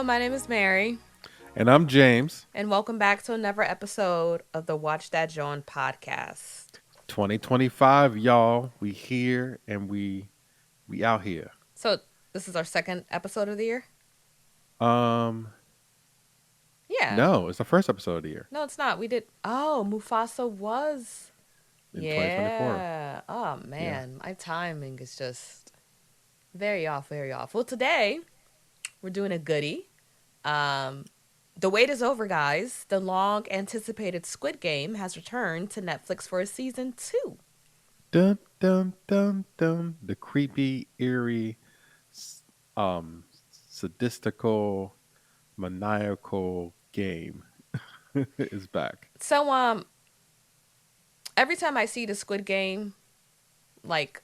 my name is Mary, And I'm James. and welcome back to another episode of the Watch That John podcast. 2025, y'all. We here and we out here. So, this is our second episode of the year? Um, Yeah. no, it's the first episode of the year No, it's not. We did. Oh, Mufasa was. in 2024. Yeah. Oh, Yeah. man. My timing is just very off, very off. Well, today, we're doing a goodie. The wait is over, guys. The long anticipated Squid Game has returned to Netflix for a season 2. Dun dun dun dun. The creepy, eerie, s- um, sadistical, maniacal game is back. So, every time I see the Squid Game, like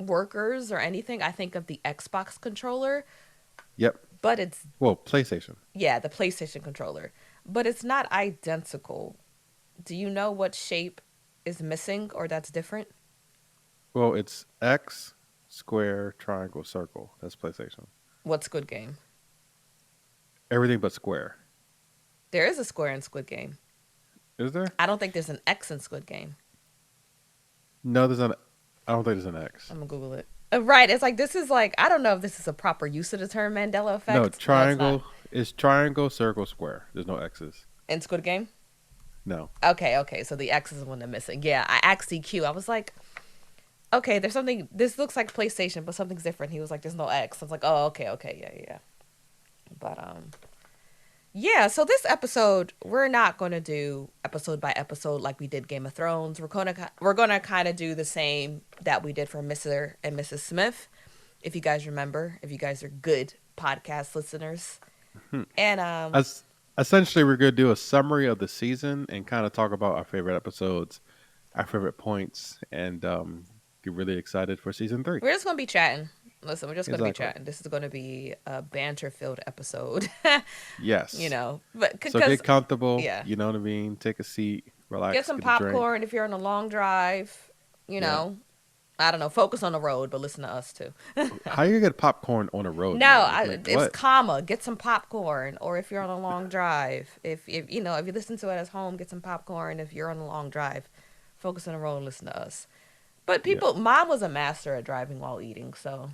workers or anything, I think of the Xbox controller, Yep. but it's, Well, PlayStation. yeah, the PlayStation controller, but it's not identical. Do you know what shape is missing or that's different? Well, it's X, square, triangle, circle. That's PlayStation. What Squid Game? Everything but square. There is a square in Squid Game. Is there? I don't think there's an X in Squid Game. No, there's an. I don't think there's an X. I'm gonna Google it. Right, it's like this is like I don't know if this is a proper use of the term Mandela effect. No, It's triangle not. is triangle, circle, square. There's no X's. In Squid Game. No. Okay, so the X is the one that's missing. Yeah, I asked DQ. I was like, okay, there's something. This looks like PlayStation, but something's different. He was like, there's no X. I was like, oh, okay, yeah. But yeah. So this episode, we're not gonna do episode by episode like we did Game of Thrones. We're gonna kind of do the same that we did for Mr. and Mrs. Smith. If you guys remember, if you guys are good podcast listeners, and As essentially, we're gonna do a summary of the season and kind of talk about our favorite episodes, our favorite points, and get really excited for season 3. we're just gonna be chatting. Listen, we're just gonna be Exactly. chatting. This is gonna be a banter-filled episode. Yes. But So because get comfortable. yeah. You know what I mean. Take a seat, relax, get some get a drink. popcorn if you're on a long drive. You Yeah. know, I don't know. Focus on the road, but listen to us too. How you gonna get popcorn on a road? No, man? Like, it's what? comma. Get some popcorn, or if you're on a long drive, if you know if you listen to it at home, get some popcorn. If you're on a long drive, focus on the road and listen to us. But Yeah. people, mom was a master at driving while eating, so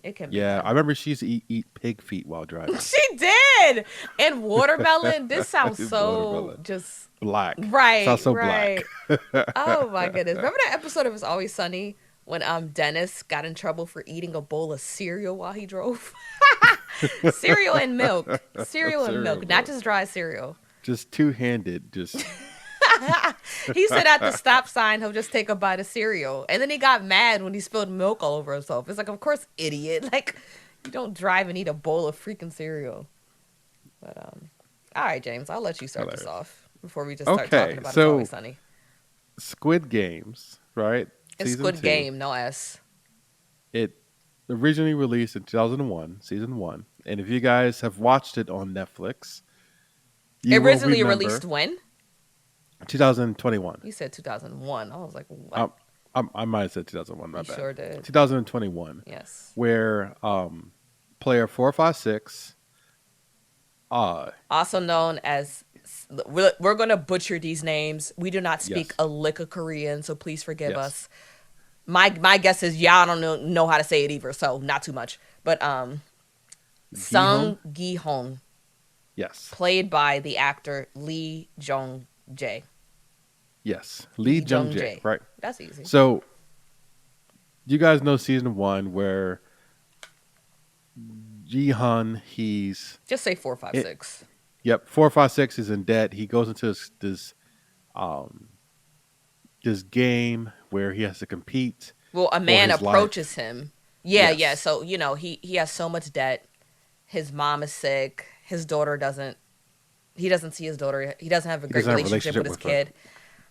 it can be Yeah, done. I remember she used to eat pig feet while driving. She did. And watermelon. This sounds so Watermelon. just Black. right. Sounds so right. black. Oh my goodness. Remember that episode of It's Always Sunny when Dennis got in trouble for eating a bowl of cereal while he drove? Cereal and milk. Cereal and Cereal milk, milk. not just dry cereal. Just two-handed. Just He said at the stop sign he'll just take a bite of cereal. And then he got mad when he spilled milk all over himself. It's like, of course, idiot. Like, you don't drive and eat a bowl of freaking cereal. But all right, James, I'll let you start this Hilarious. off before we just start Okay, talking about It's so- Always Sunny. Squid Games, right? It's Season Squid 2. Game, no S. It originally released in 2001, season 1. And if you guys have watched it on Netflix, you will Originally remember released when? 2021. You said 2001. I was like, what? I might have said 2001, my You bad. sure did. 2021, Yes. where player 456 Also known as, we're going to butcher these names. We do not speak Yes. a lick of Korean, so please forgive Yes. us. My guess is y'all don't know how to say it either, so not too much. But Sung Gi-hong, Yes. played by the actor Lee Jong-jae. Yes. Lee Jung Jung-jae. Jae, right? That's easy. So, you guys know season 1 where Jihan, he's Just say 4, 5, 6. Yep, 456 is in debt. He goes into this game where he has to compete. Well, a man his life. approaches him. Yeah, Yes. yeah. So, he has so much debt. His mom is sick. His daughter doesn't. He doesn't see his daughter. He doesn't have a great doesn't have a relationship with his relationship kid.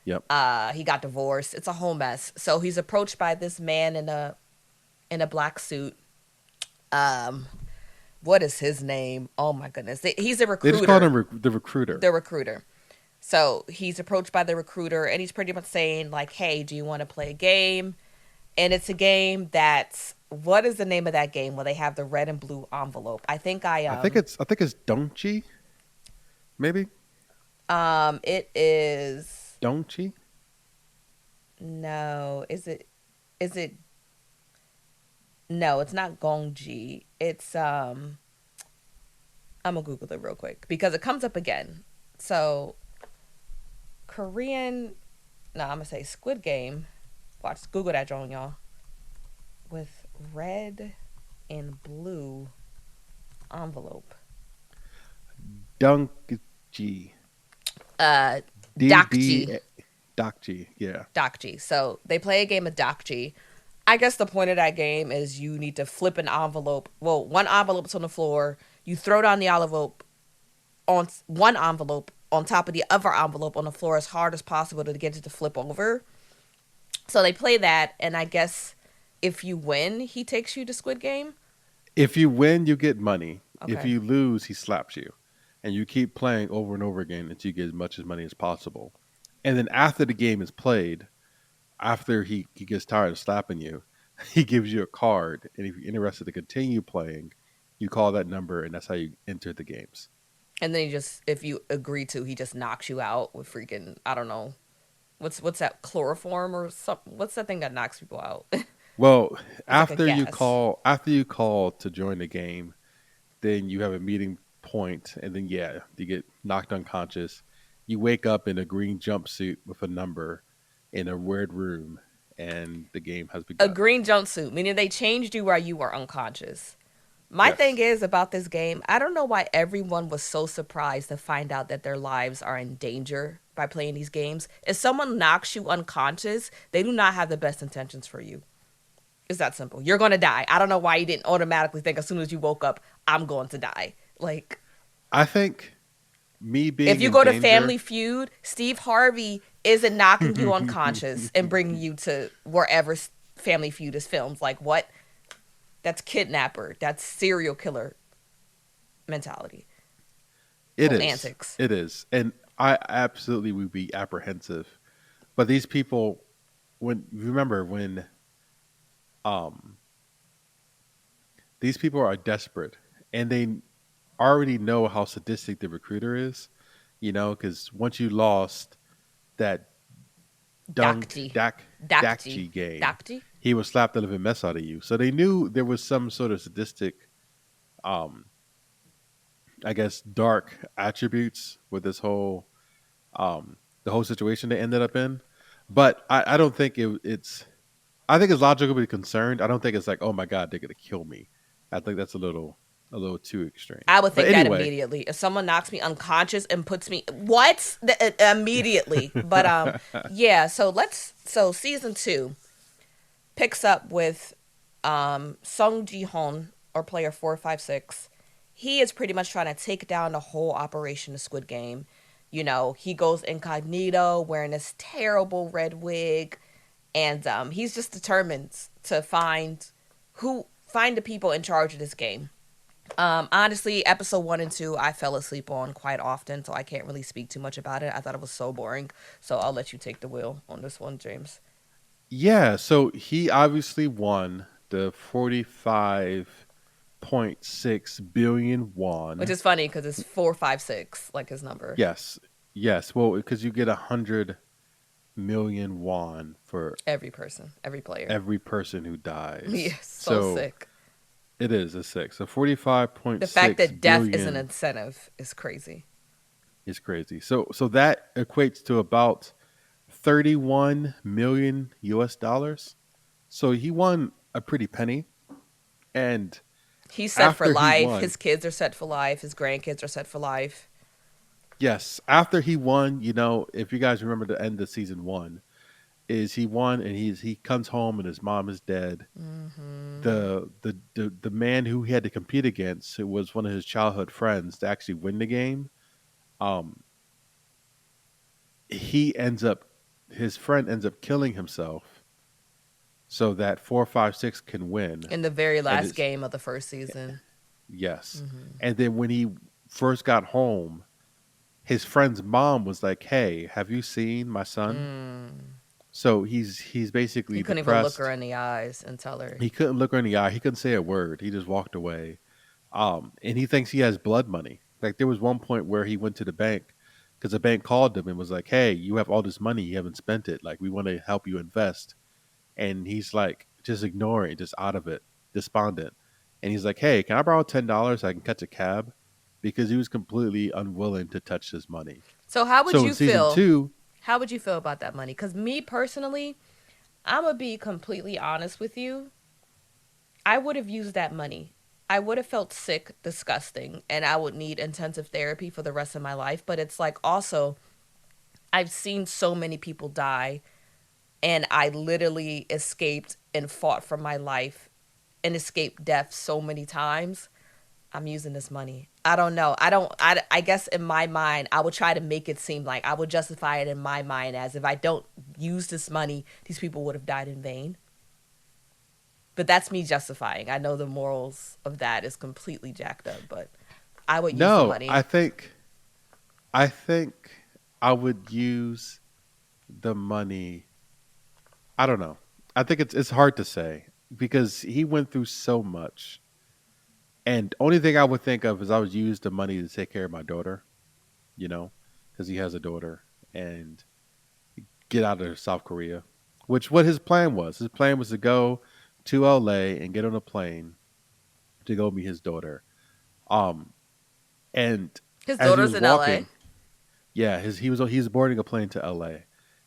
Yep. He got divorced. It's a whole mess. So he's approached by this man in a black suit. What is his name? Oh my goodness. He's a They recruiter. just call him the recruiter. The recruiter. So he's approached by the recruiter and he's pretty much saying like, hey, do you want to play a game? And it's a game that's What is the name of that game where they have the red and blue envelope? I think I think it's Donchi, maybe it is Donchi. no, is it no, it's not Gongji. It's I'm gonna Google it real quick because it comes up again. So Korean no, I'm gonna say Squid Game. Watch Google that drawing, y'all. With red and blue envelope. Donchi. Uh DD Dakji. Dakji. Yeah. Dakji. So they play a game of Dakji. I guess the point of that game is you need to flip an envelope. Well, one envelope's on the floor. You throw down the envelope on one envelope on top of the other envelope on the floor as hard as possible to get it to flip over. So they play that, and I guess if you win, he takes you to Squid Game. If you win, you get money. If Okay. you lose, he slaps you. And you keep playing over and over again until you get as much as money as possible. And then after the game is played, after he gets tired of slapping you, he gives you a card. And if you're interested to continue playing, you call that number, and that's how you enter the games. And then he just, if you agree to, he just knocks you out with freaking, I don't know, what's that, chloroform or something? What's that thing that knocks people out? Well, It's like a gas. after you call to join the game, then you have a meeting point, and then yeah, you get knocked unconscious. You wake up in a green jumpsuit with a number in a weird room, and the game has A begun. green jumpsuit, meaning they changed you while you were unconscious. My thing Yes, is about this game, I don't know why everyone was so surprised to find out that their lives are in danger by playing these games. If someone knocks you unconscious, they do not have the best intentions for you. It's that simple. You're going to die. I don't know why you didn't automatically think as soon as you woke up, I'm going to die. Like, I think me if being you in go to danger. Family Feud, Steve Harvey isn't knocking you unconscious and bringing you to wherever Family Feud is filmed. Like, what? That's kidnapper. That's serial killer mentality. It Whole is, antics. it is, and I absolutely would be apprehensive. But these people, when remember when um these people are desperate, and they already know how sadistic the recruiter is, because once you lost that dunk Dakji. dak Dakji. dakji game, Dakji? he would slap the living mess out of you. So they knew there was some sort of sadistic, um, I guess, dark attributes with this whole the whole situation they ended up in. But I don't think it's. I think it's logical to be concerned. I don't think it's like, oh my god, they're gonna kill me. I think that's a little too extreme. I would But think that anyway, immediately. If someone knocks me unconscious and puts me what immediately. But yeah. So season 2 picks up with Sung Ji Hoon or player 456. He is pretty much trying to take down the whole operation of Squid Game. You know, he goes incognito wearing this terrible red wig, and he's just determined to find the people in charge of this game. Honestly, episode 1 and 2, I fell asleep on quite often, so I can't really speak too much about it. I thought it was so boring, so I'll let you take the wheel on this one, James. yeah. So he obviously won the 45.6 billion Which won. is funny because it's 456, like his number. Yes, yes. Well, because you get 100 million won for Every person, every player. every person who dies. Yes, so So sick. it is a six. So forty five point The fact six that death is an billion incentive is crazy. is crazy. So that equates to about 31 million US dollars. So he won a pretty penny. And He's set for after he life. won, His kids are set for life. His grandkids are set for life. yes, after he won, if you guys remember the end of season one, is he won and he comes home and his mom is dead. Hmm. The man who he had to compete against, who was one of his childhood friends to actually win the game, um, he ends up his friend ends up killing himself so that 456 can win. In the very And last it's game of the first season. yes. Hmm. And then when he first got home, his friend's mom was like, "Hey, have you seen my son?" Mm. So he's He basically couldn't even look her depressed. in the eyes and tell her. He couldn't look her in the eye. He couldn't say a word. He just walked away. And he thinks he has blood money. Like there was one point where he went to the bank because the bank called him and was like, "Hey, you have all this money, you haven't spent it. Like we want to help you invest." And he's like just ignoring, just out of it, despondent. And he's like, "Hey, can I borrow $10 so I can catch a cab?" Because he was completely unwilling to touch his money. So how would So in you season feel? two, How would you feel about that money? Because me personally, I'm gonna be completely honest with you. I would have used that money. I would have felt sick, disgusting, and I would need intensive therapy for the rest of my life. But it's like also, I've seen so many people die, and I literally escaped and fought for my life and escaped death so many times. I'm using this money. I don't know. I guess in my mind, I would try to make it seem like I would justify it in my mind as if I don't use this money, these people would have died in vain. But that's me justifying. I know the morals of that is completely jacked up, but I would use the no, money. I think I would use the money. I don't know. I think it's hard to say because he went through so much. And only thing I would think of is I would use the money to take care of my daughter, you know, because he has a daughter, and get out of South Korea, which what his plan was. His plan was to go to LA and get on a plane to go meet his daughter. Um, and His as he daughter's was in LA. walking, yeah, he was boarding a plane to LA,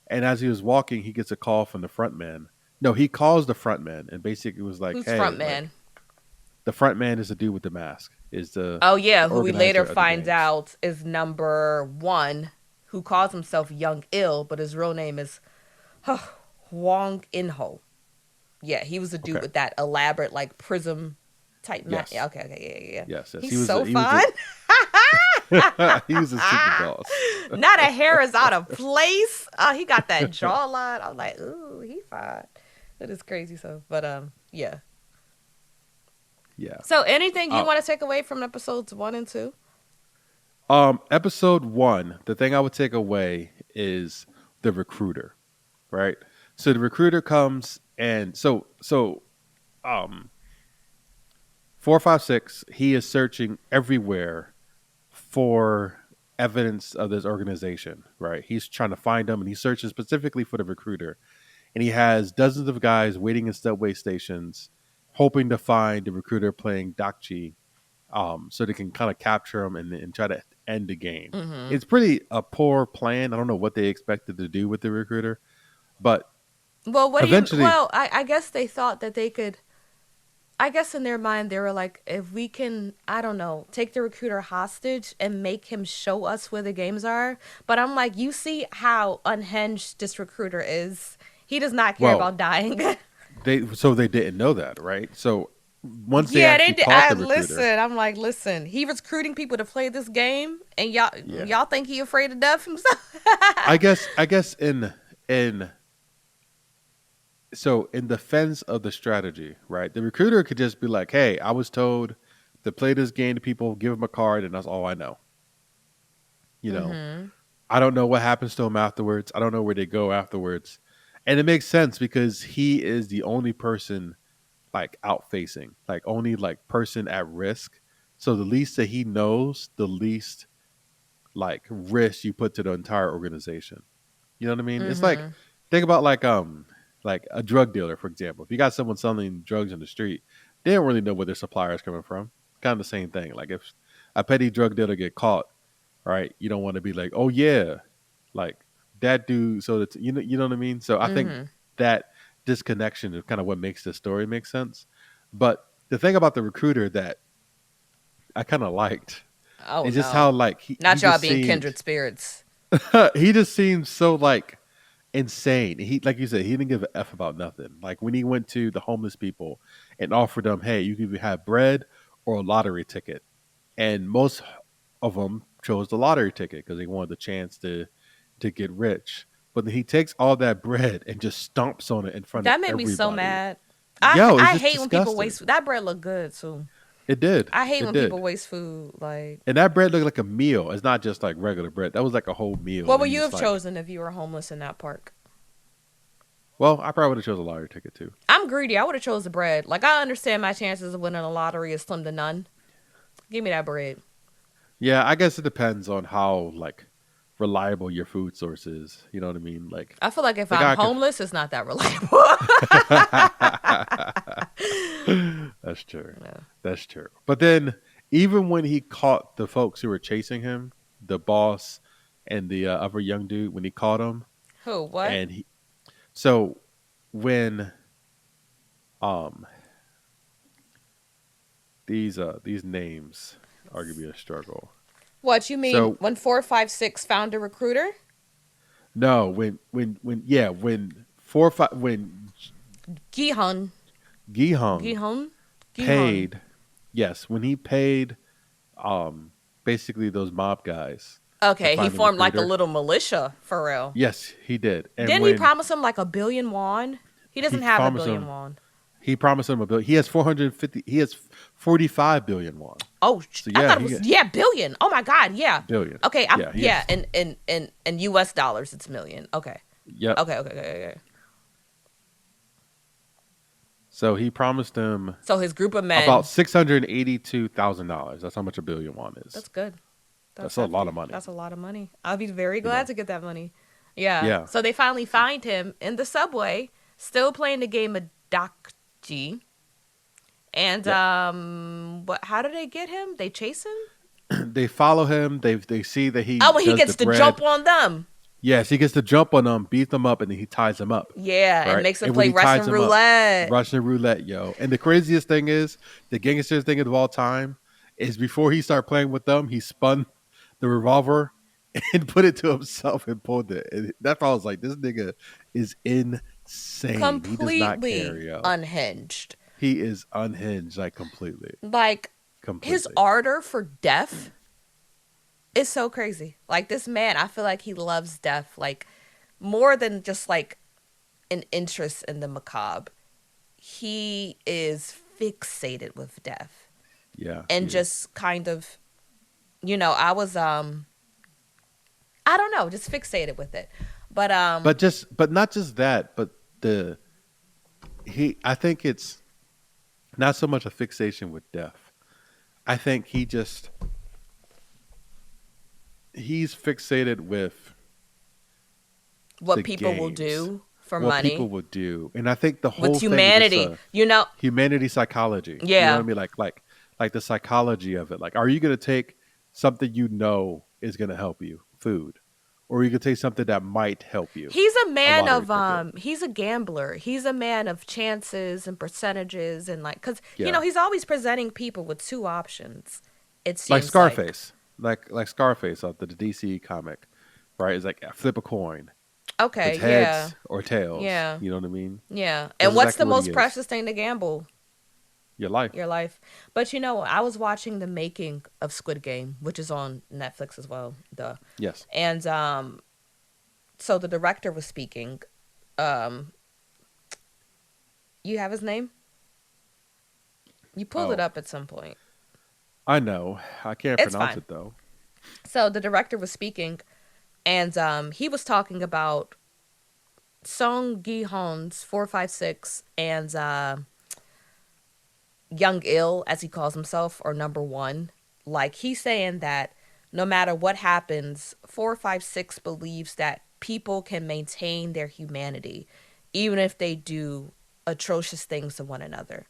and as he was walking, he gets a call from the front man. No, he calls the front man and basically was like, Who's "Hey, front man? like the front man is the dude with the mask, is Oh the yeah, who we organizer later of the find games." out is number one, who calls himself Young Ill, but his real name is Hwang In-ho. Yeah, he was a dude Okay. with that elaborate like prism type Yeah, Yes. okay, okay, yeah. Yes. Yes. He's so fun. He was a super boss. Not a hair is out of place. He got that jawline. I'm like, ooh, he fine. That is crazy. So, but yeah. Yeah. So, anything you Uh, want to take away from episodes 1 and 2? Episode one, the thing I would take away is the recruiter, right? So the recruiter comes and um 456, he is searching everywhere for evidence of this organization, right? He's trying to find them and he's searching specifically for the recruiter. And he has dozens of guys waiting in subway stations, hoping to find the recruiter playing Dakchi, so they can kind of capture him and try to end the game. Mm-hmm. It's pretty a poor plan. I don't know what they expected to do with the recruiter, but Well, what do you? eventually, Well, I guess they thought that they could. I guess in their mind they were like, if we can, I don't know, take the recruiter hostage and make him show us where the games are. But I'm like, you see how unhinged this recruiter is. He does not care well, about dying. they didn't know that, right? So once they Yeah, they actually did. caught I the recruiter, listen. I'm like, listen. He recruiting people to play this game, and yeah, y'all think he afraid of death himself? I guess in so in defense of the strategy, right? The recruiter could just be like, "Hey, I was told to play this game to people, give them a card, and that's all I know." You know, Mm-hmm. I don't know what happens to him afterwards. I don't know where they go afterwards. And it makes sense because he is the only person like out facing, like only like person at risk. So the least that he knows, the least like risk you put to the entire organization. You know what I mean? It's like Mm-hmm. think about like a drug dealer, for example. If you got someone selling drugs in the street, they don't really know where their supplier is coming from. Kind of the same thing. Like if a petty drug dealer get caught, right? You don't want to be like, oh yeah, like that dude. So that you know what I mean. So I think Mm-hmm. that disconnection is kind of what makes the story make sense. But the thing about the recruiter that I kind of liked Oh is just how no, like he not y'all just being seemed kindred spirits. he just seemed so like insane. He like you said, he didn't give a f about nothing. Like when he went to the homeless people and offered them, hey, you can either have bread or a lottery ticket, and most of them chose the lottery ticket because they wanted the chance to get rich. But then he takes all that bread and just stomps on it in front of That made me so everybody. mad. Yo, it's I just hate when people disgusting. waste food. That bread look good too. It did. I hate It when people did. waste food. Like, And that bread looked like a meal. It's not just like regular bread. That was like a whole meal. what would And you he's have like, chosen if you were homeless in that park? Well, I probably would have chose a lottery ticket too. I'm greedy. I would have chose the bread. Like I understand my chances of winning a lottery is slim to none. Give me that bread. Yeah, I guess it depends on how like reliable your food source is. You know what I mean? I feel like if Like I'm I can. homeless, it's not that reliable. That's true. Yeah. That's true. But then, even when he caught the folks who were chasing him, the boss and the other young dude, when he caught him, Who? What? and he, so when um these names are gonna be a struggle. What you mean So when 456 found a recruiter? no, when 4 5 when Gihun. Gihung Gihun. Gihun. paid, yes, when he paid basically those mob guys to Okay, he find the formed like a recruiter. little militia for real. Yes, he did. And Didn't he when promise him like a billion won? He he doesn't have a promised billion him, won. he promised him a billion. He has 450. He has 45 billion won. Oh, So I yeah, thought it he was got billion. Oh my god, yeah. billion. Okay, Yeah, he yeah, has. in US dollars it's million. Okay. Yep. Okay. So he promised him So his group of about men, $682,000. That's how much a billion won is. that's good. That's That's a lot hefty. of money. That's a lot of money. I'll be very You glad know. to get that money. Yeah. Yeah. So they finally find him in the subway, still playing the game of Dakji. And Yep. what? How do they get him? They chase him. They follow him. They see that he Oh, well, he does the gets to jump bread. on them. Yes, he gets to jump on them, beat them up, and then he ties them up. Yeah, and Right. makes them And when play he ties Russian them up, roulette. Russian roulette, yo. And the craziest thing is, the gangster thing of all time is before he started playing with them, he spun the revolver and put it to himself and pulled it. And that's why I was like, this nigga is insane. He does not care, Completely yo. unhinged. He is unhinged, like completely. Like his Completely. ardor for death is so crazy. Like this man, I feel like he loves death like more than just like an interest in the macabre. He is fixated with death Yeah. and He is. just kind of, I was I don't know, just fixated with it. But But not just that, but the I think it's not so much a fixation with death. I think he's fixated with the what people will games, do for what people money will do, and I think the with whole thing is just humanity. a You know, humanity psychology. You know what I yeah. mean? Like the psychology of it. Like, are you going to take something you know is going to help you, food, or you can take something that might help you, He's a a man lottery of ticket? he's a gambler. He's a man of chances and percentages and like cuz Yeah, he's always presenting people with two options. It like seems like. Scarface, like Scarface of the DC comic, right? It's like flip a coin. Okay, It's yeah. heads or tails. Yeah. You know what I mean? Yeah. That's And what's the exactly what he most is. precious thing to gamble? Your life. Your life. But I was watching the making of Squid Game, which is on Netflix as well. Duh. Yes. And so the director was speaking. Um you have his name? You pulled it Oh, up at some point. I know. I can't It's pronounce fine. it though. So the director was speaking, and he was talking about Song Gi Hon's 456 and Young Ill, as he calls himself, or number one. Like he's saying that no matter what happens, 456 believes that people can maintain their humanity, even if they do atrocious things to one another.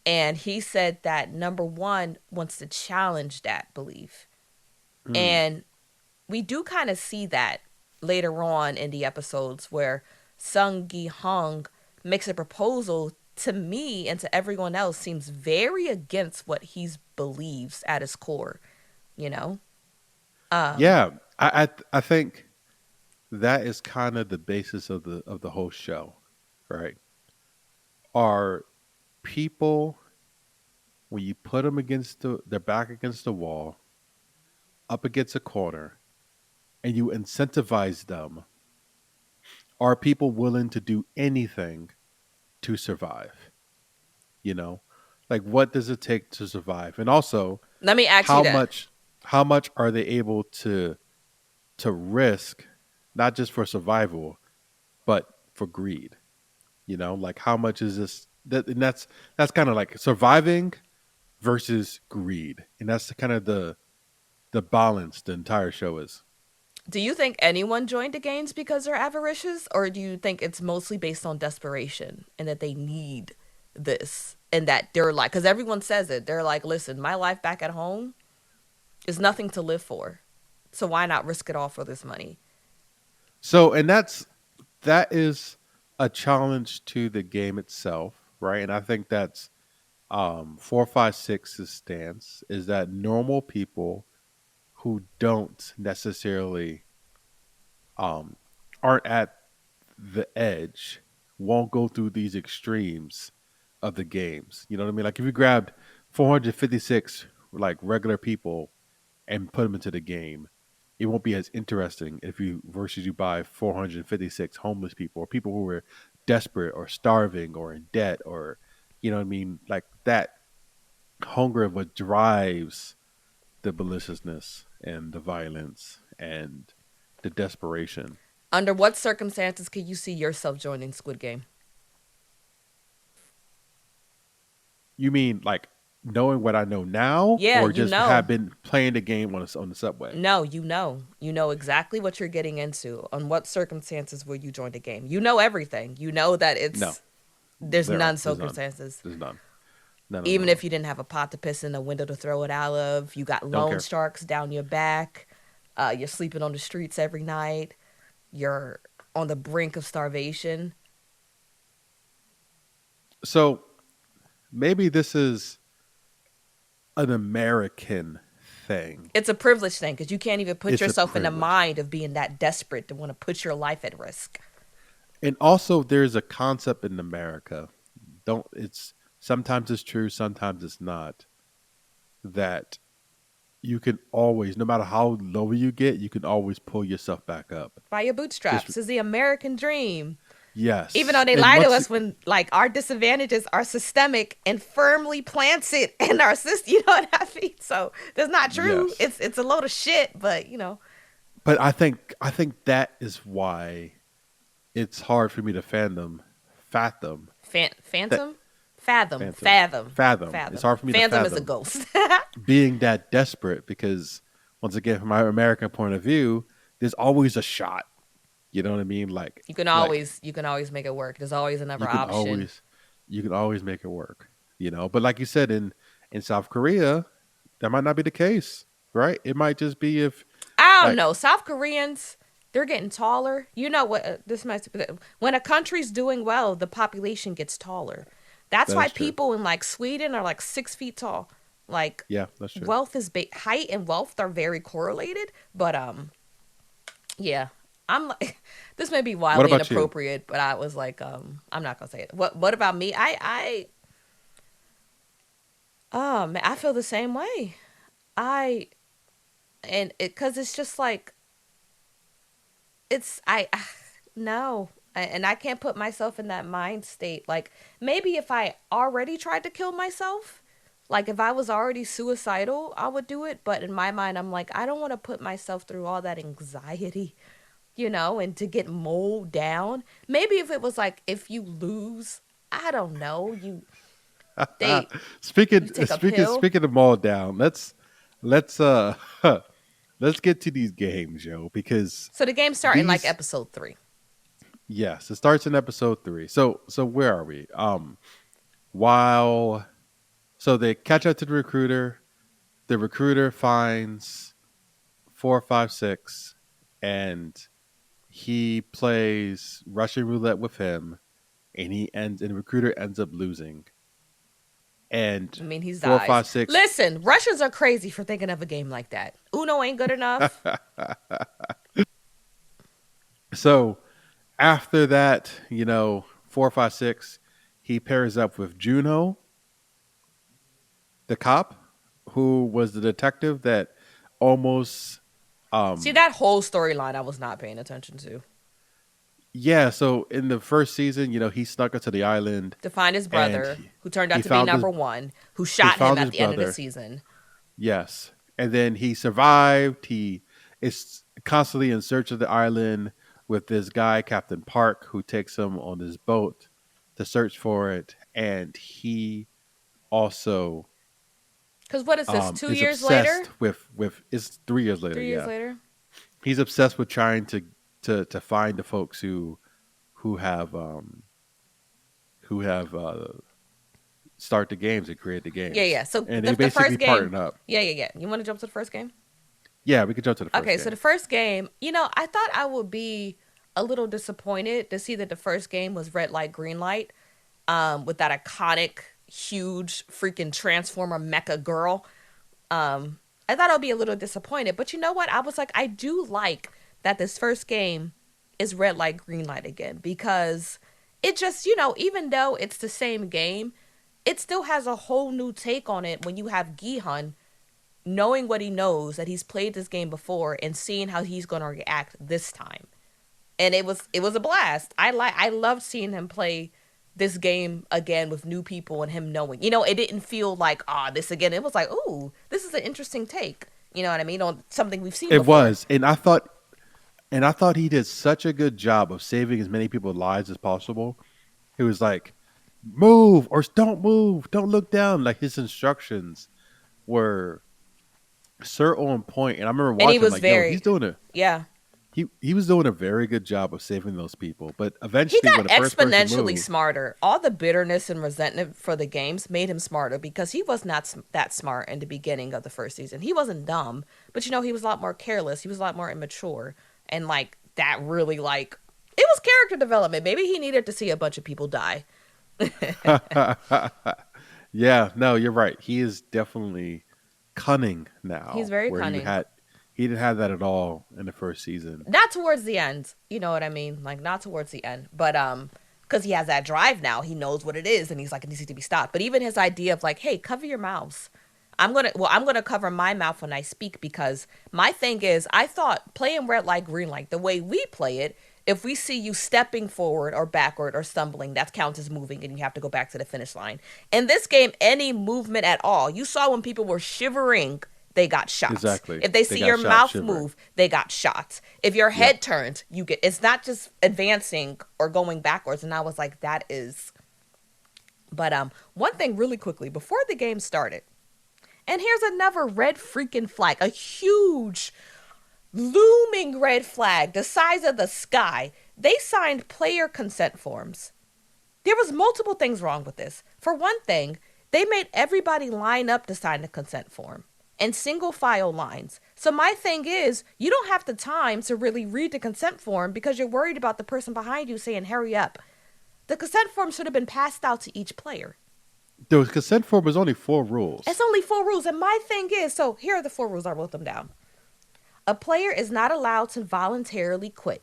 And he said that number one wants to challenge that belief. Mm. And we do kind of see that later on in the episodes where Sung Gi Hong makes a proposal to me and to everyone else seems very against what he believes at his core, you know? Um, Yeah, I think that is kind of the basis of the whole show, right? Are people when you put them against their back against the wall, up against a corner, and you incentivize them, are people willing to do anything to survive? You know, like what does it take to survive, and also Let me ask you how that. much how much are they able to risk, not just for survival, but for greed? Like how much is this? And that's kind of like surviving versus greed, and that's kind of the balance the entire show is. Do you think anyone joined the games because they're avaricious, or do you think it's mostly based on desperation and that they need this and that they're like, because everyone says it, they're like, listen, my life back at home is nothing to live for, so why not risk it all for this money? So, and that is a challenge to the game itself, right? And I think that's 456's stance is that normal people who don't necessarily um, aren't at the edge won't go through these extremes of the games. You know what I mean? Like if you grabbed 456 like regular people and put them into the game, it won't be as interesting if you versus you buy 456 homeless people or people who were desperate or starving or in debt or you know what I mean? Like that hunger of what drives the maliciousness and the violence and the desperation. Under what circumstances could you see yourself joining Squid Game? You mean like knowing what I know now, Yeah, or you just have know. been playing the game on the subway? No, you know. You know exactly what you're getting into. On what circumstances will you join the game? You know everything. You know that No, it's there's none there's none. circumstances. There's none. No, no, no, Even no. if you didn't have a pot to piss in, a window to throw it out of, you got Don't loan care. sharks down your back, you're sleeping on the streets every night, you're on the brink of starvation. So maybe this is an American thing. It's a privilege thing because you can't even put It's a yourself in the privilege. mind of being that desperate to want to put your life at risk. And also there's a concept in America. Don't it's sometimes it's true, sometimes it's not. That you can always, no matter how low you get, you can always pull yourself back up. By your Just bootstraps is the American dream. Even though yes. they And lie to once us when like our disadvantages are systemic and firmly plants it in our system, you know what I mean? So that's not true. yes. It's a load of shit, but But I think that is why it's hard for me to fathom that Phantom, fathom, phantom fathom, fathom. It's fathom. hard for me to Phantom is a fathom ghost. being that desperate because once again, from my American point of view, there's always a shot. You know what I mean? You can always make it work. There's always another you can option. always you can always make it work. But like you said in South Korea, that might not be the case, right? It might just be if I don't like know. South Koreans, they're getting taller. You know what? This might when a country's doing well, the population gets taller. That's that why is true. people in like Sweden are like 6 feet tall. Like Yeah, that's true. wealth is height and wealth are very correlated. But yeah, I'm like this may be What wildly about you? inappropriate, but I was like I'm not gonna say it. What about me? I feel the same way. I and it because it's just like it's I no. And I can't put myself in that mind state. Like maybe if I already tried to kill myself, like if I was already suicidal, I would do it. But in my mind, I'm like, I don't want to put myself through all that anxiety, and to get mowed down. Maybe if it was like if you lose, I don't know, they speaking you take a speaking pill. speaking them all down, let's let's get to these games, yo, because So the game start in like these episode 3. yes, it starts in episode 3. So where are we? While so they catch up to the recruiter finds 456 and he plays Russian roulette with him and the recruiter ends up losing. And I mean, he four dies. five six Listen, Russians are crazy for thinking of a game like that. Uno ain't good enough. So after that, 456, he pairs up with Juno, the cop, who was the detective that almost See, um that whole storyline I was not paying attention to. yeah, so in the first season, he snuck into the island To find his and brother, who turned he out to be found his number one, who he shot him found at his the end of the brother. season. Yes. And then he survived. He is constantly in search of the island with this guy, Captain Park, who takes him on his boat. to search for it, and he also Because what is this? Two is years later? obsessed with. It's 3 years later. 3 years Yeah, later? he's obsessed with trying to find the folks who have who have start the games and create the Yeah, games, yeah. So and the, they the basically first game. partnered up. Yeah, yeah, yeah. You want to jump to the first game? Yeah, we could jump to the first Okay, so game. the first game, I thought I would be a little disappointed to see that the first game was red light, green light, with that iconic, huge, freaking Transformer mecha girl. I thought I'd be a little disappointed, but you know what? I was like, I do like that this first game is red light, green light again because it just, even though it's the same game, it still has a whole new take on it when you have Gihun knowing what he knows that he's played this game before and seeing how he's going to react this time. And it was a blast. I loved seeing him play this game again with new people and him knowing. It didn't feel like this again. It was like, ooh, this is an interesting take. You know what I mean? On something we've seen It before. was, and I thought he did such a good job of saving as many people's lives as possible. He was like, "Move or don't move, don't look down." Like his instructions were so on point, and I remember And he watching was like, "Yo, he's very, doing a yeah. he was doing a very good job of saving those people." But He eventually, when got the first person exponentially moved, smarter. All the bitterness and resentment for the games made him smarter because he was not that smart in the beginning of the first season. He wasn't dumb, but he was a lot more careless. He was a lot more immature. And like that really it was character development. Maybe he needed to see a bunch of people die. yeah, no, you're right. He is definitely cunning He's now, very where cunning. he didn't have that at all in the first season. Not towards the end. You know what I mean? Like not towards the end. But because he has that drive now, he knows what it is and he's like, it needs to be stopped. But even his idea of like, hey, cover your mouths. I'm gonna cover my mouth when I speak because my thing is I thought playing red light, green light, the way we play it, if we see you stepping forward or backward or stumbling, that counts as moving and you have to go back to the finish line. In this game, any movement at all, you saw when people were shivering, they got shots. Exactly, If they they see got your shot mouth shivering. move, they got shots. If your Yep. head turns, you get it's not just advancing or going backwards. And I was like, that is but one thing really quickly before the game started, and here's another red freaking flag, a huge looming red flag the size of the sky. They signed player consent forms. There was multiple things wrong with this. For one thing, they made everybody line up to sign the consent form in single file lines. So my thing is, you don't have the time to really read the consent form because you're worried about the person behind you saying hurry up. The consent form should have been passed out to each player. The consent form was only 4 rules. It's only 4 rules, and my thing is, so here are the 4 rules. I wrote them down. A player is not allowed to voluntarily quit.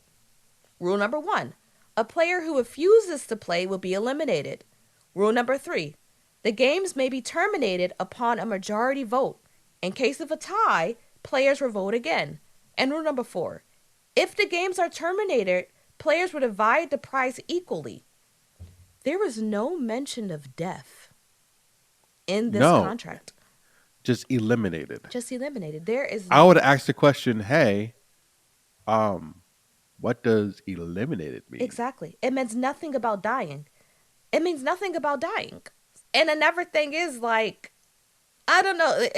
Rule number 1, a player who refuses to play will be eliminated. Rule number 3, the games may be terminated upon a majority vote. In case of a tie, players will vote again. And rule number 4, if the games are terminated, players will divide the prize equally. There was no mention of death in this No, contract. just eliminated. Just eliminated. There is I would ask the question, "Hey, um, what does eliminated mean?" exactly. It means nothing about dying. It means nothing about dying. And another thing is like, I don't know.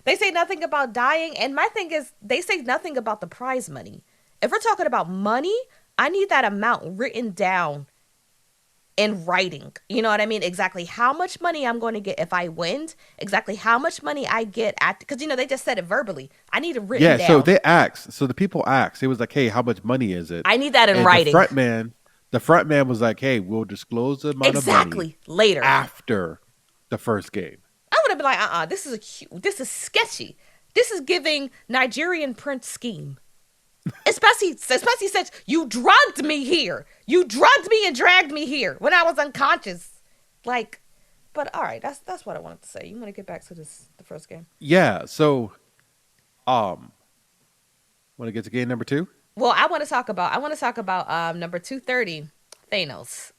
They say nothing about dying, and my thing is they say nothing about the prize money. If we're talking about money, I need that amount written down in writing. You know what I mean? Exactly how much money I'm going to get if I win. Exactly how much money I get at because they just said it verbally. I need it written Yeah, so down. they asked. So the people asked. It was like, "Hey, how much money is it?" I need that in And writing. the front man was like, "Hey, we'll disclose the amount of money Exactly. Later. after the first game." I would have been like, this is sketchy. This is giving Nigerian prince scheme. Especially since you drugged me here. You drugged me and dragged me here when I was unconscious. Like, but all right, that's what I wanted to say. You want to get back to the first game? Yeah. So, um, want to get to game number 2? Well, I want to talk about number 230, Thanos.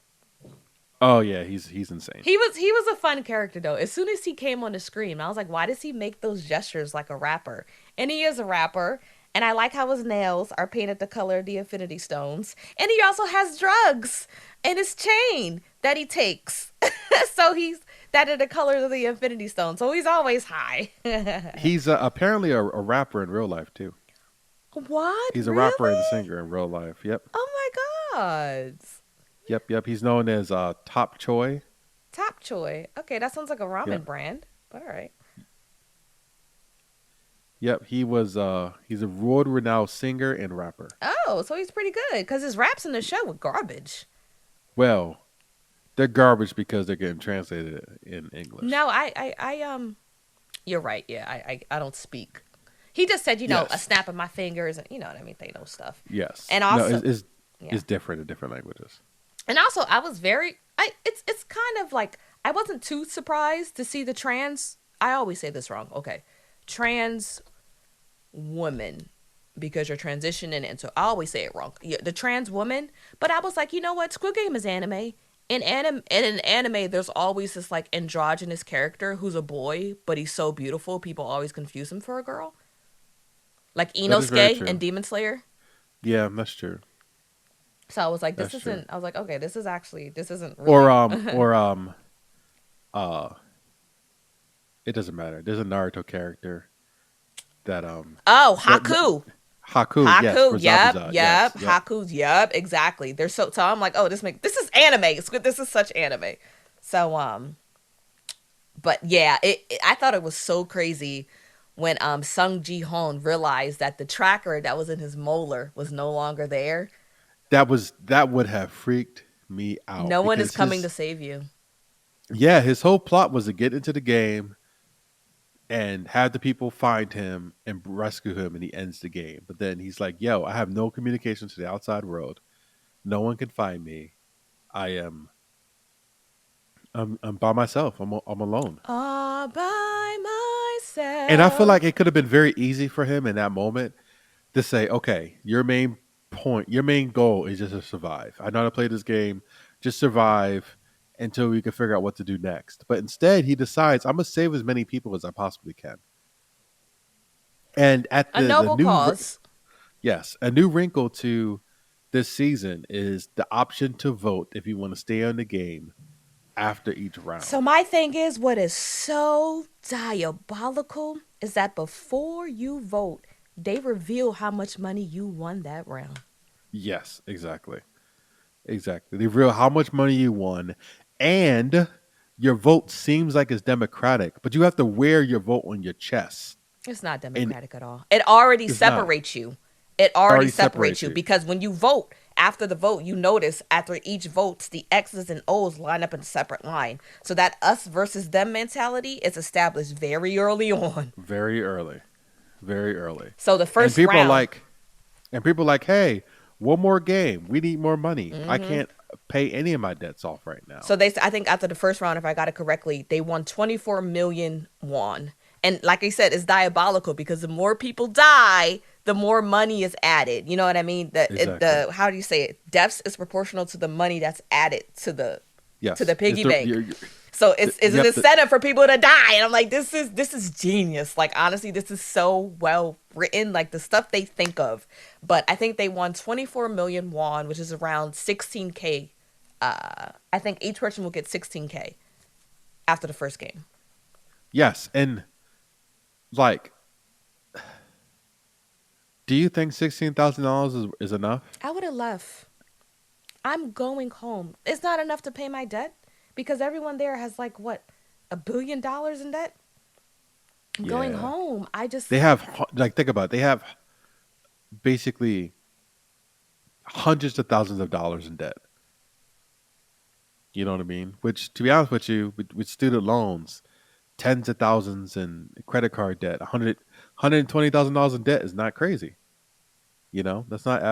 Oh yeah, he's insane. He was a fun character though. As soon as he came on the screen, I was like, why does he make those gestures like a rapper? And he is a rapper. And I like how his nails are painted the color of the Infinity Stones. And he also has drugs in his chain that he takes. So he's that are the colors of the Infinity Stone. So he's always high. He's apparently a rapper in real life too. What? He's a rapper and Really? singer in real life. Yep, Oh my god. yep. He's known as Top Choi. Top Choi. Okay, that sounds like a Yep, ramen brand. But all right. yep. He's a world renowned singer and rapper. Oh, so he's pretty good because his raps in the show were garbage. Well, they're garbage because they're getting translated in English. No, you're right. Yeah, I don't speak. He just said, a Yes, snap of my fingers, and you know what I mean. They know stuff, yes. and No, also, yeah, it's different in different languages. and also, I was very, it's kind of like I wasn't too surprised to see the trans. I always say this wrong. Okay, trans woman because you're transitioning into. I always say it wrong. Yeah, the trans woman, but I was like, you know what? Squid Game is anime. In anime, there's always this like androgynous character who's a boy, but he's so beautiful, people always confuse him for a girl. Like That is very Inosuke and true. Demon Slayer. Yeah, that's true. So I was like, this That's true. isn't. I was like, okay, this isn't Or really. uh, it doesn't matter. There's a Naruto character that Oh, that Haku. Haku, yes, Haku, for yep, Zabuza, yep. yes, yep. Haku's, yep, exactly. They're so I'm like, oh, this is anime. This is such anime. So but yeah, I thought it was so crazy when Sung Ji Hoon realized that the tracker that was in his molar was no longer there. That would have freaked me out No one is because coming to save you. his whole plot was to get into the game and have the people find him and rescue him, and he ends the game. But then he's like, "Yo, I have no communication to the outside world. No one can find me. I am I'm by myself. I'm alone." All by And I feel like myself. it could have been very easy for him in that moment to say, "Okay, your main goal is just to survive. I know how to play this game. Just survive until we can figure out what to do next." But instead, he decides, "I'm gonna save as many people as I possibly can." And at A the noble new cause. yes, a new wrinkle to this season is the option to vote if you want to stay on the game after each So round. my thing is, what is so diabolical is that before you vote, they reveal how much money you won that round. Yes, exactly. Exactly. They reveal how much money you won, and your vote seems like it's democratic, but you have to wear your vote on your chest. It's not And democratic at all. It already it's not. separates you. It already Already separates separates you you. because when you vote, after the vote, you notice after each vote, the X's and O's line up in a separate line. So that us versus them mentality is established very early on. Very early. Very early. So the And first round, people are like, hey, one more game. We need more money. I can't pay any of my debts off right now. so I think after the first round, if I got it correctly, they won 24 million won. And like I said, it's diabolical because the more people die, the more money is added. You know what I mean? Exactly. How do you say it? Deaths is proportional to the money that's added to the Yes. piggy bank. So it's an Yep. incentive for people to die, and I'm like, this is genius. Like honestly, this is so well written. Like the stuff they think of. But I think they won 24 million won, which is around 16K. I think each person will get 16K after the first game. Yes. And like, do you think $16,000 is enough? I would have left. I'm going home. It's not enough to pay my debt because everyone there has like what, $1 billion in debt. I'm going Yeah. home. I just They have like think about it. They have basically hundreds of thousands of dollars in debt. You know what I mean? Which, to be honest with you, with student loans, tens of thousands in credit card debt, $120,000 in debt is not crazy. You know, that's not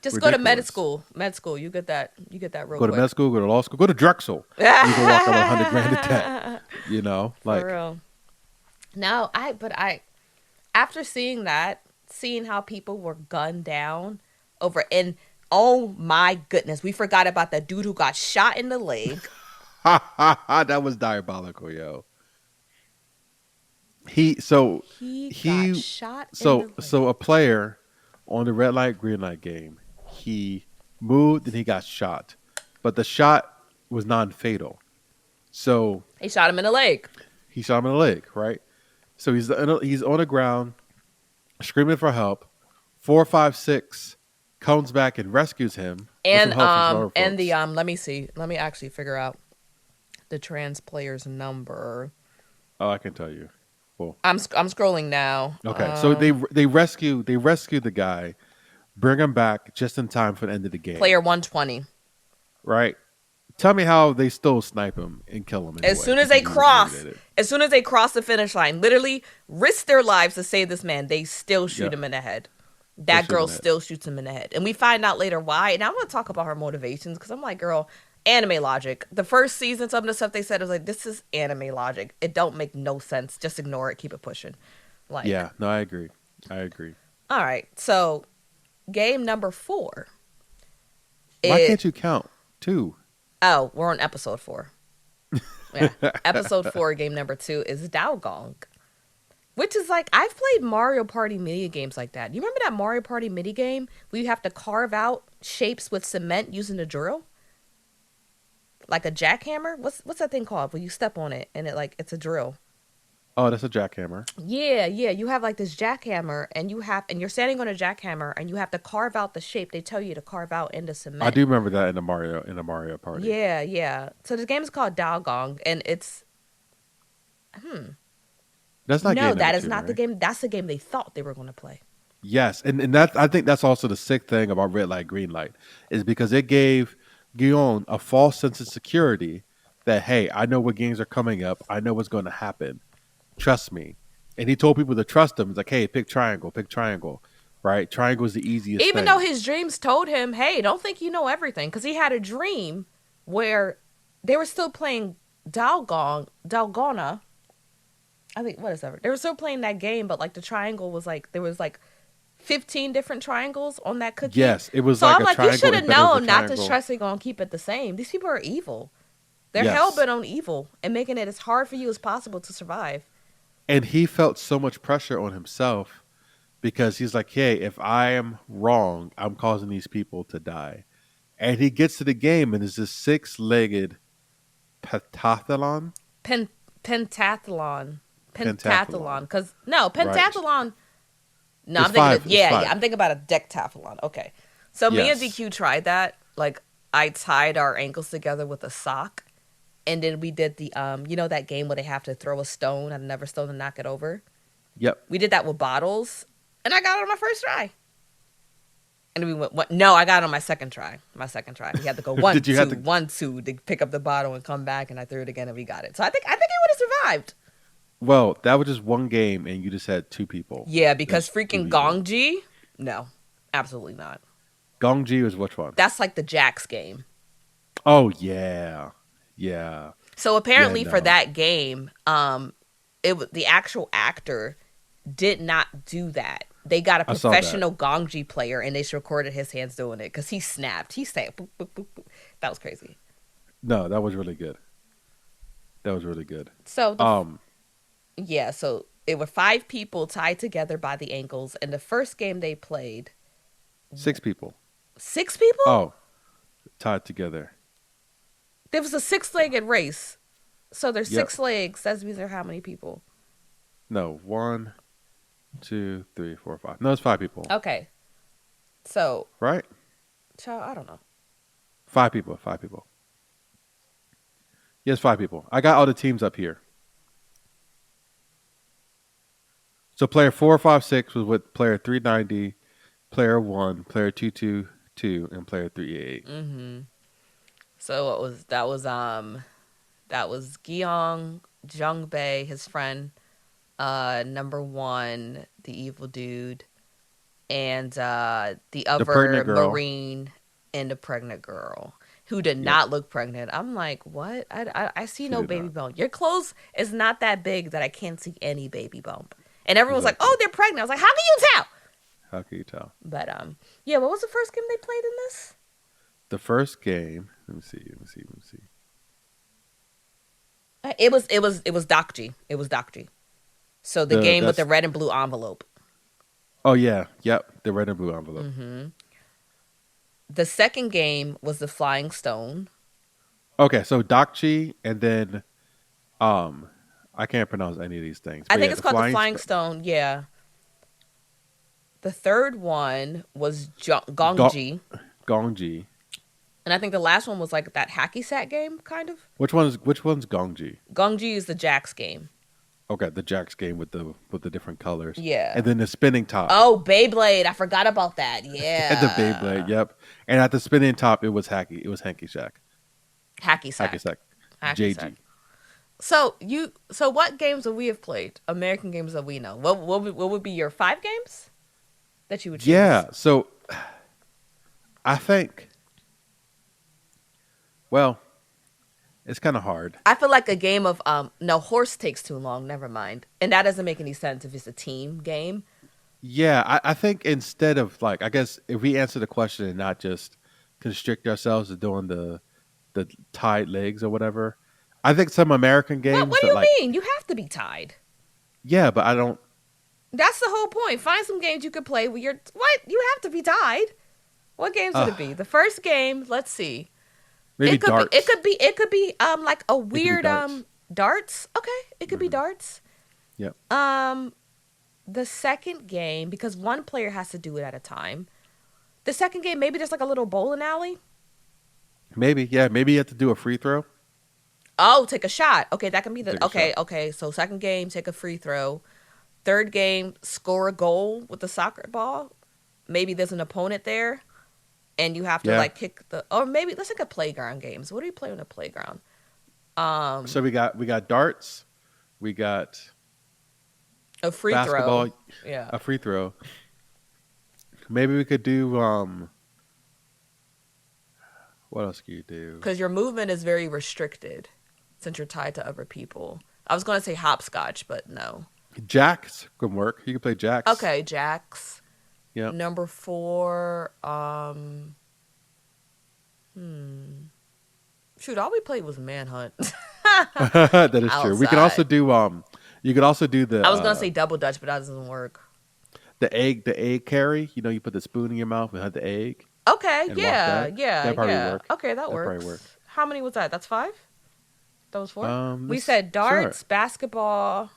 just go to med ridiculous. school. Med school. You get that. You get that real Go to med quick. school, go to law school, go to Drexel, and you can walk out with 100 grand in debt. You know, For like real. No, I after seeing that, seeing how people were gunned down over and oh my goodness, we forgot about that dude who got shot in the leg. that was diabolical, yo. He so He got he shot in so the so a leg. player on the red light green light game, he moved and he got shot, but the shot was non fatal. So He shot him in the leg. he shot him in the leg, right? So he's on the ground screaming for help. 456 comes back and rescues him with some help from some other And the folks. let me see. Let me actually figure out the trans player's number. Oh, I can tell you. Well, I'm scrolling now. okay. So they rescue the guy, bring him back just in time for the end of the game, Player 120. right? Tell me how they still snipe him and kill him As anyway soon as they because he was cross, eliminated. as soon as they cross the finish line, literally risk their lives to save this man, they still shoot Yeah, him in the head. still That girl shooting it. still shoots him in the head. And we find out later why. And I want to talk about her motivations because I'm like, girl, anime logic. The first season, some of the stuff they said was like, this is anime logic. It don't make no sense. Just ignore it. Keep it pushing. Like, Yeah, no, I agree. I agree. all right. So game number 4. Why It can't you count two? Oh, we're on episode 4. Yeah. Episode 4, game number 2 is Dalgong. Which is like, I've played Mario Party mini games like that. You remember that Mario Party mini game where you have to carve out shapes with cement using a drill? Like a jackhammer? What's that thing called? Where you step on it and it's a drill. Oh, that's a jackhammer. Yeah, yeah. You have like this jackhammer and you're standing on a jackhammer and you have to carve out the shape they tell you to carve out into I cement. do remember that in the Mario Party. Yeah, yeah. So this game is called Dalgong and it's That's not no, game number that is two, not the right? game. That's the game they thought they were going to play. Yes, and that I think that's also the sick thing about red light, green light, is because it gave Guillaume a false sense of security that hey, I know what games are coming up, I know what's going to happen. Trust me. And he told people to trust him. He's like, hey, pick triangle, right? Triangle is the easiest Even though thing. his dreams told him, hey, don't think you know everything. Because he had a dream where they were still playing Dalgona. I think, what is that? They were still playing that game, but like the triangle was like, there was like 15 different triangles on that cookie. Yes, it was So like I'm a like, you triangle should have embedded with a known not to triangle. stress it on keep it the same. These people are evil. They're hell Yes. bent on evil and making it as hard for you as possible to survive. And he felt so much pressure on himself because he's like, hey, if I am wrong, I'm causing these people to die. And he gets to the game and it's this six-legged pentathlon. Pen- pentathlon. Pentathlon, Because, no, right? pentathlon. No, It's I'm thinking five. of, It's yeah, yeah, five. I'm thinking about a dectathlon. Okay. So me and Yes. DQ tried that. Like, I tied our ankles together with a sock. And then we did the, that game where they have to throw a stone at another stone and knock it over? Yep. We did that with bottles. And I got it on my first try. And then we went, what? No, I got it on my second try. My second try. We had to go one, Did you have two, to? 1, 2 to pick up the bottle and come back. And I threw it again and we got it. So I think it would have survived. Well, that was just one game, and you just had two people. Yeah, because There's two freaking people. Gongji, no, absolutely not. Gongji was which one? That's like the Jax game. Oh yeah, yeah, So yeah. apparently for No, that game, the actual actor did not do that. They got a I saw that. professional Gongji player and they just recorded his hands doing it because he snapped. He snapped. Boop, boop, boop, boop. That was crazy. No, that was really good. That was really good. So Um, yeah, so it were 5 people tied together by the ankles, and the first game they played, six people. 6 people. Oh, tied together. There was a 6-legged race. So there's Yep. 6 legs. That means there are how many people? No, 1, 2, 3, 4, 5. No, it's 5 people. Okay. So, Right? child, I don't know. 5 people. 5 people. Yes, 5 people. I got all the teams up here. So player 456 was with player 390, player 1, player 222, and player 388. Mm-hmm. So that was Gyeong, Jungbei, his friend, number 1, the evil dude, and the The pregnant other girl. Marine and the pregnant girl who did Yep. not look pregnant. I'm like, what? I see She no did baby not. bump. Your clothes is not that big that I can't see any baby bump. And everyone's like, Exactly. oh, they're pregnant. I was like, how can you tell? How can you tell? But yeah. What was the first game they played in this? The first game. Let me see. It was Dokji. It was Dokji. So the The game with the that's red and blue envelope. Oh yeah, yep, the red and blue envelope. The second game was the Flying Stone. Okay, so Dakchi and then um I can't pronounce any of these things, I but think yeah, it's the called the flying Flying Stone. Yeah. The third one was Go- Gongji. Gongji. And I think the last one was like that hacky sack game, kind of. Which one's Gongji? Gongji is the Jax game. Okay, the Jax game with the different colors, and Yeah. then the spinning top Oh, Beyblade. I forgot about that. and the Beyblade. Yeah. Yep, and at the spinning top it was hacky. It was Hanky Shack, Hacky Hacky sack. Sack, Hacky sack. JG. So what games would we have played? American games that we know. What would be your 5 games that you would choose? Yeah, so I think well, it's kind of hard. I feel like a game of no, horse takes too long. Never mind. And that doesn't make any sense if it's a team game. Yeah, I think instead of like, I guess if we answer the question and not just constrict ourselves to doing the tied legs or whatever, I think some American What games do that you like, mean? You have to be tied. yeah, but I don't. That's the whole point. Find some games you could play where you're what? You have to be tied. What games would Uh, it be? The first game, let's see. Maybe darts. It could be like a It could be weird darts. darts. Okay, it could be darts. Yep. The second game, because one player has to do it at a time. The second game, maybe just like a little bowling alley. Maybe, yeah. Maybe you have to do a free throw. Oh, take a shot. Okay, that can be Take the a shot. okay. So second game, take a free throw. Third game, score a goal with the soccer ball. Maybe there's an opponent there, and you have to Yeah. like kick the. Or maybe let's look at playground games. What do you play on a playground? So we got darts. We got A free basketball. throw. Yeah. A free throw. Maybe we could do what else could you do? Because your movement is very restricted since you're tied to other people. I was going to say hopscotch, but no. Jacks can work. You can play jacks. Okay, jacks. Yeah. Number 4. Shoot, all we played was Manhunt. That is true. We can also Outside. do you could also do the I was going to say double dutch, but that doesn't work. the egg carry. You know, you put the spoon in your mouth and have the egg Okay, and walk yeah, that. yeah, That'd probably yeah. work. Okay, that That'd works. probably work. How many was that? That's 5? That was 4? We Let's said darts, sure. basketball,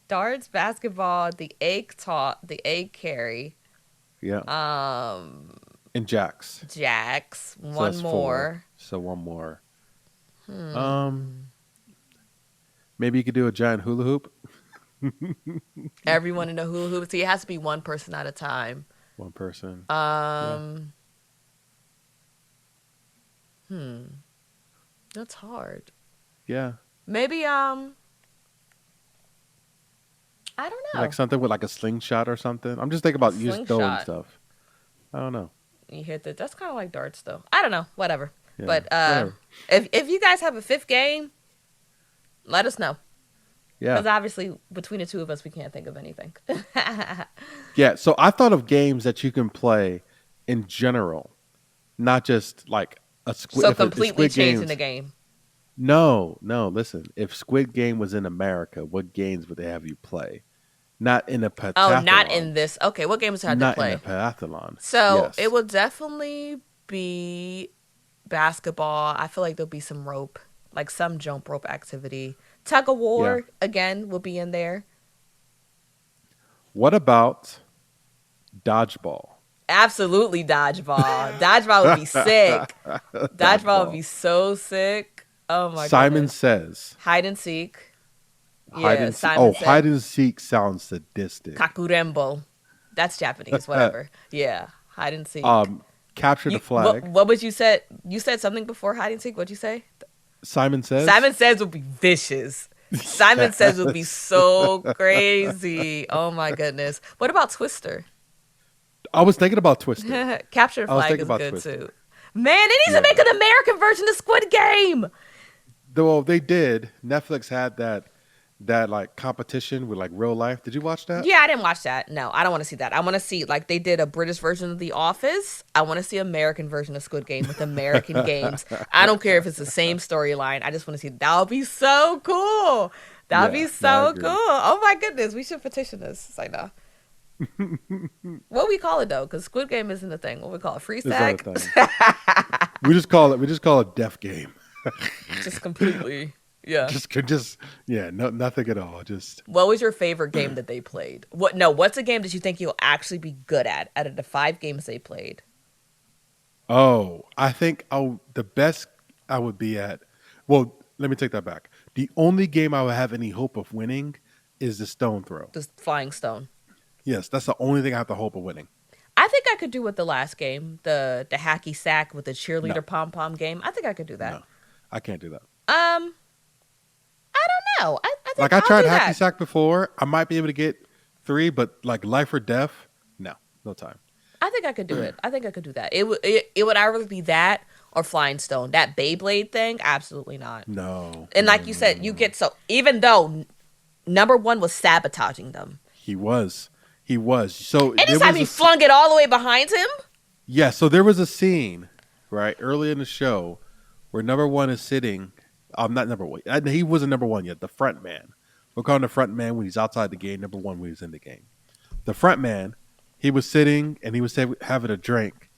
darts, basketball, the egg carry, Yeah. And jacks. jacks, So one that's 4. more. So one more. Maybe you could do a giant hula hoop. Everyone in a hula hoop. See, it has to be one person at a time. One person. That's hard. Yeah. Maybe I don't know. Like something with like a slingshot or something. I'm just thinking about you just throwing Slingshot. stuff. I don't know. You hit the. That's kind of like darts, though. I don't know. Whatever. Yeah. But Whatever. if you guys have a 5th game, let us know. Because Yeah. obviously, between the two of us, we can't think of anything. Yeah. So I thought of games that you can play in general, not just like a squid. So if completely Squid changing Games. the game. No, no. Listen, if Squid Game was in America, what games would they have you play? Not in a Oh, not in pentathlon. this. Okay, what games had to Not in play? a pentathlon. So Yes. it will definitely be basketball. I feel like there'll be some rope, like some jump rope activity. Tug of Yeah. war again will be in there. What about dodgeball? Absolutely dodgeball. Dodgeball would be sick. Dodgeball would be so sick. Oh my Simon goodness. Says. Hide and seek. Hide Yeah, and seek. Simon Oh, said. hide and seek sounds sadistic. Kakurembo. That's Japanese, whatever. Yeah, hide and seek. Capture the You, flag. what would you said? You said something before hide and seek. What'd you say? Simon Says. Simon Says would be vicious. Simon Says would be so crazy. Oh my goodness. What about Twister? I was thinking about Twister. Capture the I was flag thinking is about good Twister. too. Man, they need Yeah. to make an American version of Squid Game. Though they did. Netflix had that that like competition with like real life. Did you watch that? Yeah, I didn't watch that. No, I don't want to see that. I want to see like they did a British version of The Office. I want to see American version of Squid Game with American games. I don't care if it's the same storyline. I just want to see. That would be so cool. That would Yeah, be no, I so cool. agree. Oh my goodness, we should petition this. It's like no. What we call it though? Because Squid Game isn't a thing. What we call it? Free Is that a stack? thing? We just call it deaf game. Just completely. Yeah. Just yeah, no, nothing at all. Just What was your favorite game that they played? What? No. What's a game that you think you'll actually be good at out of the 5 games they played? oh, I think the best I would be at. Well, let me take that back. The only game I would have any hope of winning is the stone throw. Just Flying Stone. Yes, that's the only thing I have the hope of winning. I think I could do with the last game, the hacky sack with the No, cheerleader pom pom game. I think I could do that. no, I can't do that. I don't know. I think Like I I'll tried do hacky that. sack before. I might be able to get 3, but like life or death, no, no time. I think I could do it. I think I could do that. It would either be that or Flying Stone. That Beyblade thing, absolutely not. No, And no, like you no, no, said, you no. get so even though number one was sabotaging them. He was, he was. So And there this time was he a flung it all the way behind him. yeah. So there was a scene right early in the show where number one is sitting. Not number one. He wasn't number one yet. The front man. We're calling the front man when he's outside the game. Number one when he's in the game. The front man. He was sitting and he was having a drink,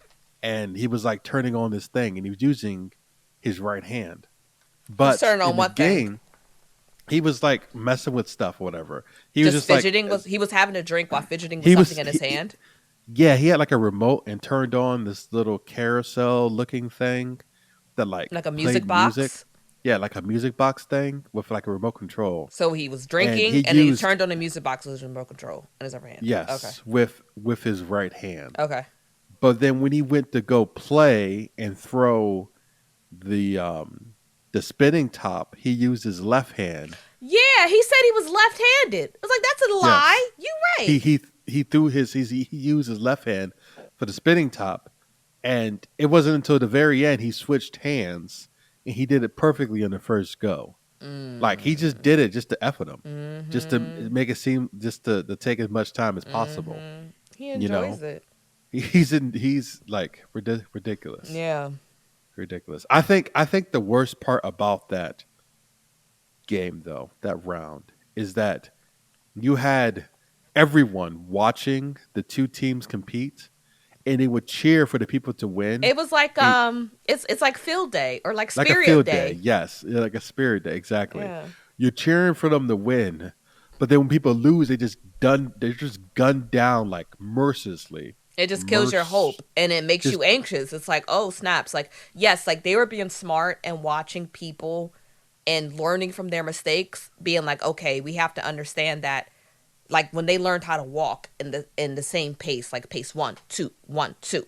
and he was like turning on this thing, and he was using his right hand. He's But turning on in the one thing. game, he was like messing with stuff or whatever. He was Just just like fidgeting was he was having a drink while fidgeting with he was something in his hand. yeah, he had like a remote and turned on this little carousel looking thing that like Like a music played music. box. Yeah, like a music box thing with like a remote control. So he was And drinking he and then he used turned on the music box with his remote control in his other hand. Okay. yes, with his right hand. Okay. But then when he went to go play and throw the spinning top, he used his left hand. Yeah, he said he was left-handed. I was like, that's a Yes. lie. You right. He threw he used his left hand for the spinning top, and it wasn't until the very end he switched hands, and he did it perfectly on the first go. Like he just did it just to F with him, just to Mm-hmm. make it seem just to take as much time as possible. Mm-hmm. He You know, enjoys it. he's like ridiculous, Yeah. ridiculous. I think the worst part about that game though, that round, is that you had everyone watching the two teams compete, and they would cheer for the people to win. It was like And it's like field day or like like a spirit field day, day. yes, yeah, like a spirit day, exactly. Yeah. You're cheering for them to win, but then when people lose, they just gun down like mercilessly. It just kills your Merc, hope and it makes just you anxious. It's like, oh, snaps. Like, yes, like they were being smart and watching people and learning from their mistakes, being like, okay, we have to understand that like when they learned how to walk in the same pace, like pace 1, 2, 1, 2.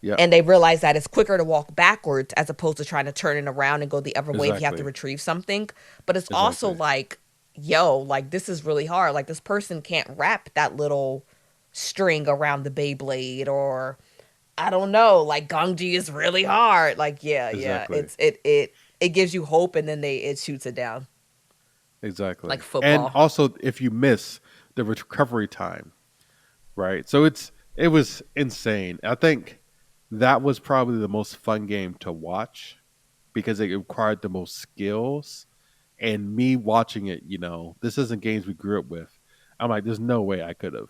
yeah, And they realize that it's quicker to walk backwards as opposed to trying to turn it around and go the other way if you have to exactly, retrieve something. But it's also exactly. like, yo, like this is really hard. Like this person can't wrap that little string around the Beyblade or I don't know, like Gongji is really hard. Like yeah, yeah. Exactly. It gives you hope and then it shoots it down. Like Exactly. And football. also if you miss the recovery time, right? So it was insane. I think that was probably the most fun game to watch because it required the most skills. And me watching it, this isn't games we grew up with. I'm like, there's no way I could have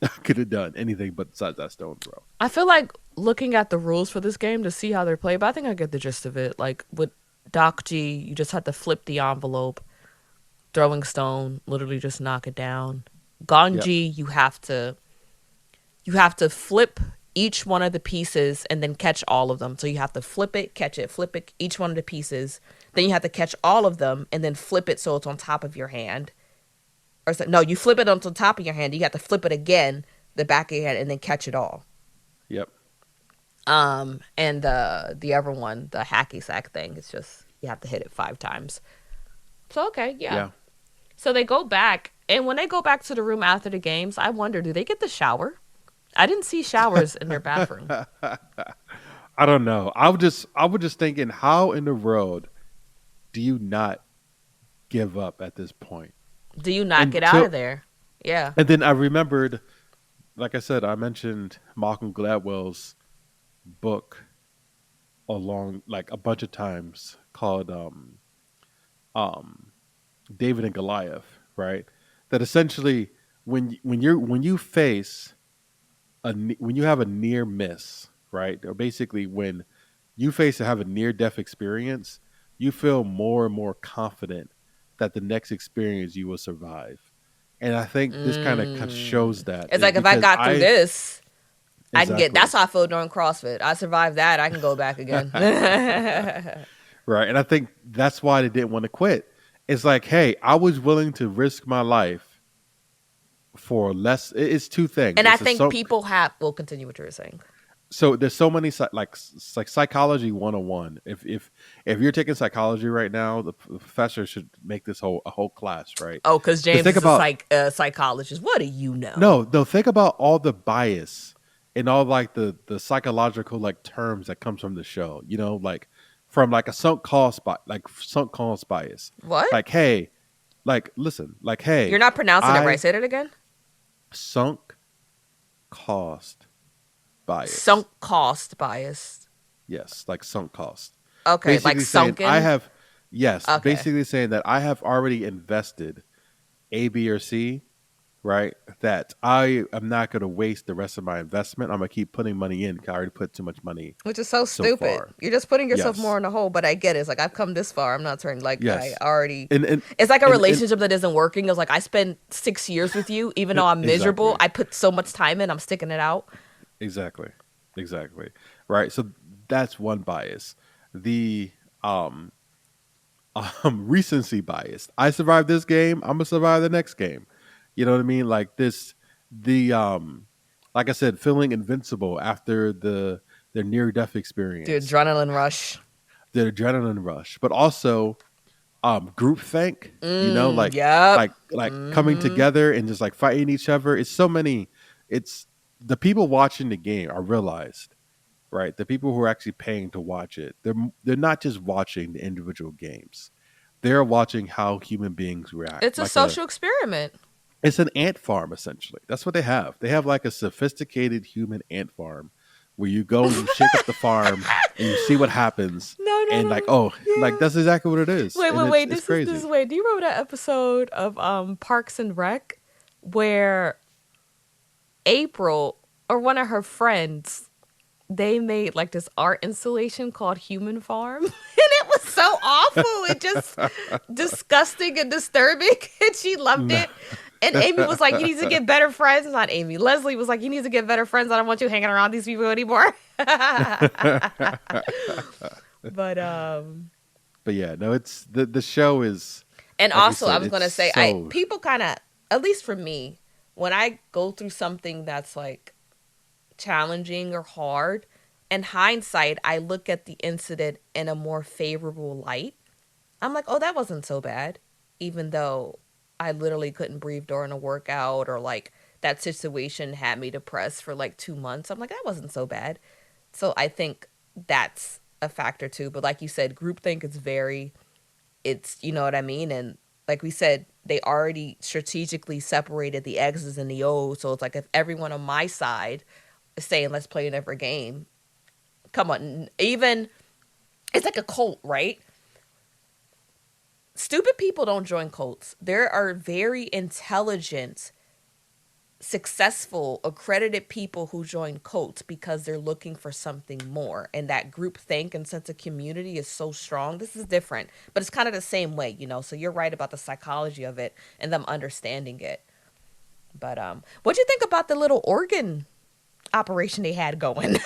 I could have done anything but besides that stone throw. I feel like looking at the rules for this game to see how they're played, but I think I get the gist of it. Like with Dokji, you just have to flip the envelope. Throwing stone, literally just knock it down. Yep. Ganji, you have to flip each one of the pieces and then catch all of them. So you have to flip it, catch it, flip it, each one of the pieces. Then you have to catch all of them and then flip it so it's on top of your hand. Or no, you flip it onto the top of your hand. You have to flip it again, the back of your hand, and then catch it all. Yep. And the other one, the hacky sack thing, it's just you have to hit it 5 times. So okay, yeah. Yeah. So they go back, and when they go back to the room after the games, I wonder, do they get the shower? I didn't see showers in their bathroom. I don't know. I was just thinking, how in the world do you not give up at this point? Do you not get out until of there? Yeah. and then I remembered, like I said, I mentioned Malcolm Gladwell's book along like a bunch of times called um David and Goliath, right? That essentially when you face when you have a near miss, right? Or basically when you face to have a near death experience, you feel more and more confident that the next experience you will survive. And I think this kind of shows that It's is like if I because got through I this, I can get. That's exactly how I feel during CrossFit. I survived that. I can go back again. right, and I think that's why they didn't want to quit. It's like, hey, I was willing to risk my life for less. It's two things. And I It's a think so people have. Will continue what you were saying. so there's so many like psychology 101. If you're taking psychology right now, the professor should make this whole a whole class, right? Oh, because Because James think is a about psychologist. What do you know? no, think about all the bias and all like the psychological like terms that comes from the show. You know, like from like a sunk cost bias. What? Like, hey, like listen, like You're hey, not pronouncing it right. I Say that again. sunk cost bias. Sunk cost bias. Yes, like sunk cost. Okay, like Basically saying I sunken. have yes, Okay. basically saying that I have already invested A, B, or C, right? That I am not going to waste the rest of my investment. I'm going to keep putting money in 'cause I already put too much money Which is so so stupid. far. You're just putting yourself more Yes, in a hole, but I get it. It's like I've come this far. I'm not turning like I yes, already and it's like a and relationship that isn't working. It's like I spent 6 years with you, even though I'm miserable. exactly, I put so much time in, I'm sticking it out. exactly, exactly, right. So that's one bias. The um recency bias. I survived this game. I'm gonna survive the next game. You know what I mean? Like this, the like I said, feeling invincible after their near death The experience, adrenaline rush. the adrenaline rush, but also groupthink. You know, Yep. like coming together and just like fighting each other. It's so many. It's the people watching the game are realized. Right, the people who are actually paying to watch it, they're not just watching the individual games; they're watching how human beings react. It's a social experiment. It's an ant farm essentially. That's what they have. They have like a sophisticated human ant farm where you go, you shake up the farm, and you see what happens. No, no, And no, like, no. oh, like Yeah. that's exactly what it is, Wait, and wait, wait. it's This is crazy. wait. Do you remember that episode of Parks and Rec where April or one of her friends they made like this art installation called Human Farm. And it was so awful and just disgusting and disturbing. And she loved No. it. And Amy was like, you need to get better friends. Not Amy. Leslie was like, you need to get better friends. I don't want you hanging around these people anymore. But But yeah, no, it's the show is and like you also I said, was it's gonna say I so people kinda at least for me, when I go through something that's like challenging or hard, in hindsight, I look at the incident in a more favorable light. I'm like, oh, that wasn't so bad, even though I literally couldn't breathe during a workout or like that situation had me depressed for like 2 months. I'm like, that wasn't so bad. So I think that's a factor too. But like you said, groupthink is very, it's, you know what I mean? And like we said, they already strategically separated the X's and the O's. So it's like if everyone on my side is saying, let's play another game, come on. Even, it's like a cult, right? Stupid people don't join cults. There are very intelligent, successful, accredited people who join cults because they're looking for something more. And that group think and sense of community is so strong. This is different, but it's kind of the same way, you know? So you're right about the psychology of it and them understanding it. But what'd you think about the little organ operation they had going?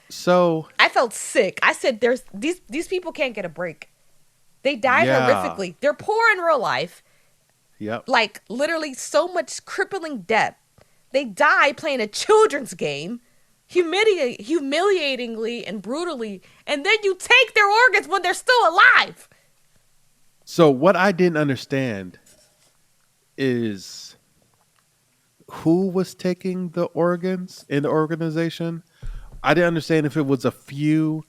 so I felt sick. I said, "There's these people can't get a break. They died yeah, horrifically. They're poor in real life, yep. like literally so much crippling debt. They die playing a children's game, humiliatingly and brutally, and then you take their organs when they're still alive." So what I didn't understand is who was taking the organs in the organization. I didn't understand if it was a few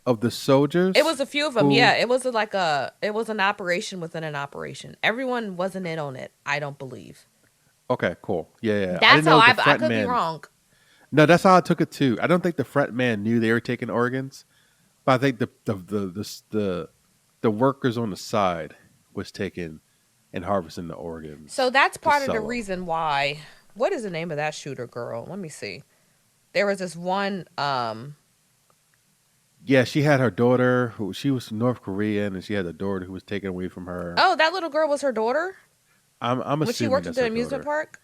of the It soldiers was a few of them. Yeah, who. it was an operation within an operation. Everyone wasn't in on it. I don't believe. Okay, cool. Yeah, yeah. I That's didn't how know the I front could be man. wrong. No, that's how I took it too. I don't think the front man knew they were taking organs, but I think the workers on the side was taking and harvesting the So organs that's to part of the sell them. reason why. What is the name of that shooter girl? Let me see. There was this one. Yeah, she had her daughter who she was North Korean, and she had a daughter who was taken away from her. Oh, that little girl was her daughter I'm when she assuming worked at that's the her amusement daughter. park.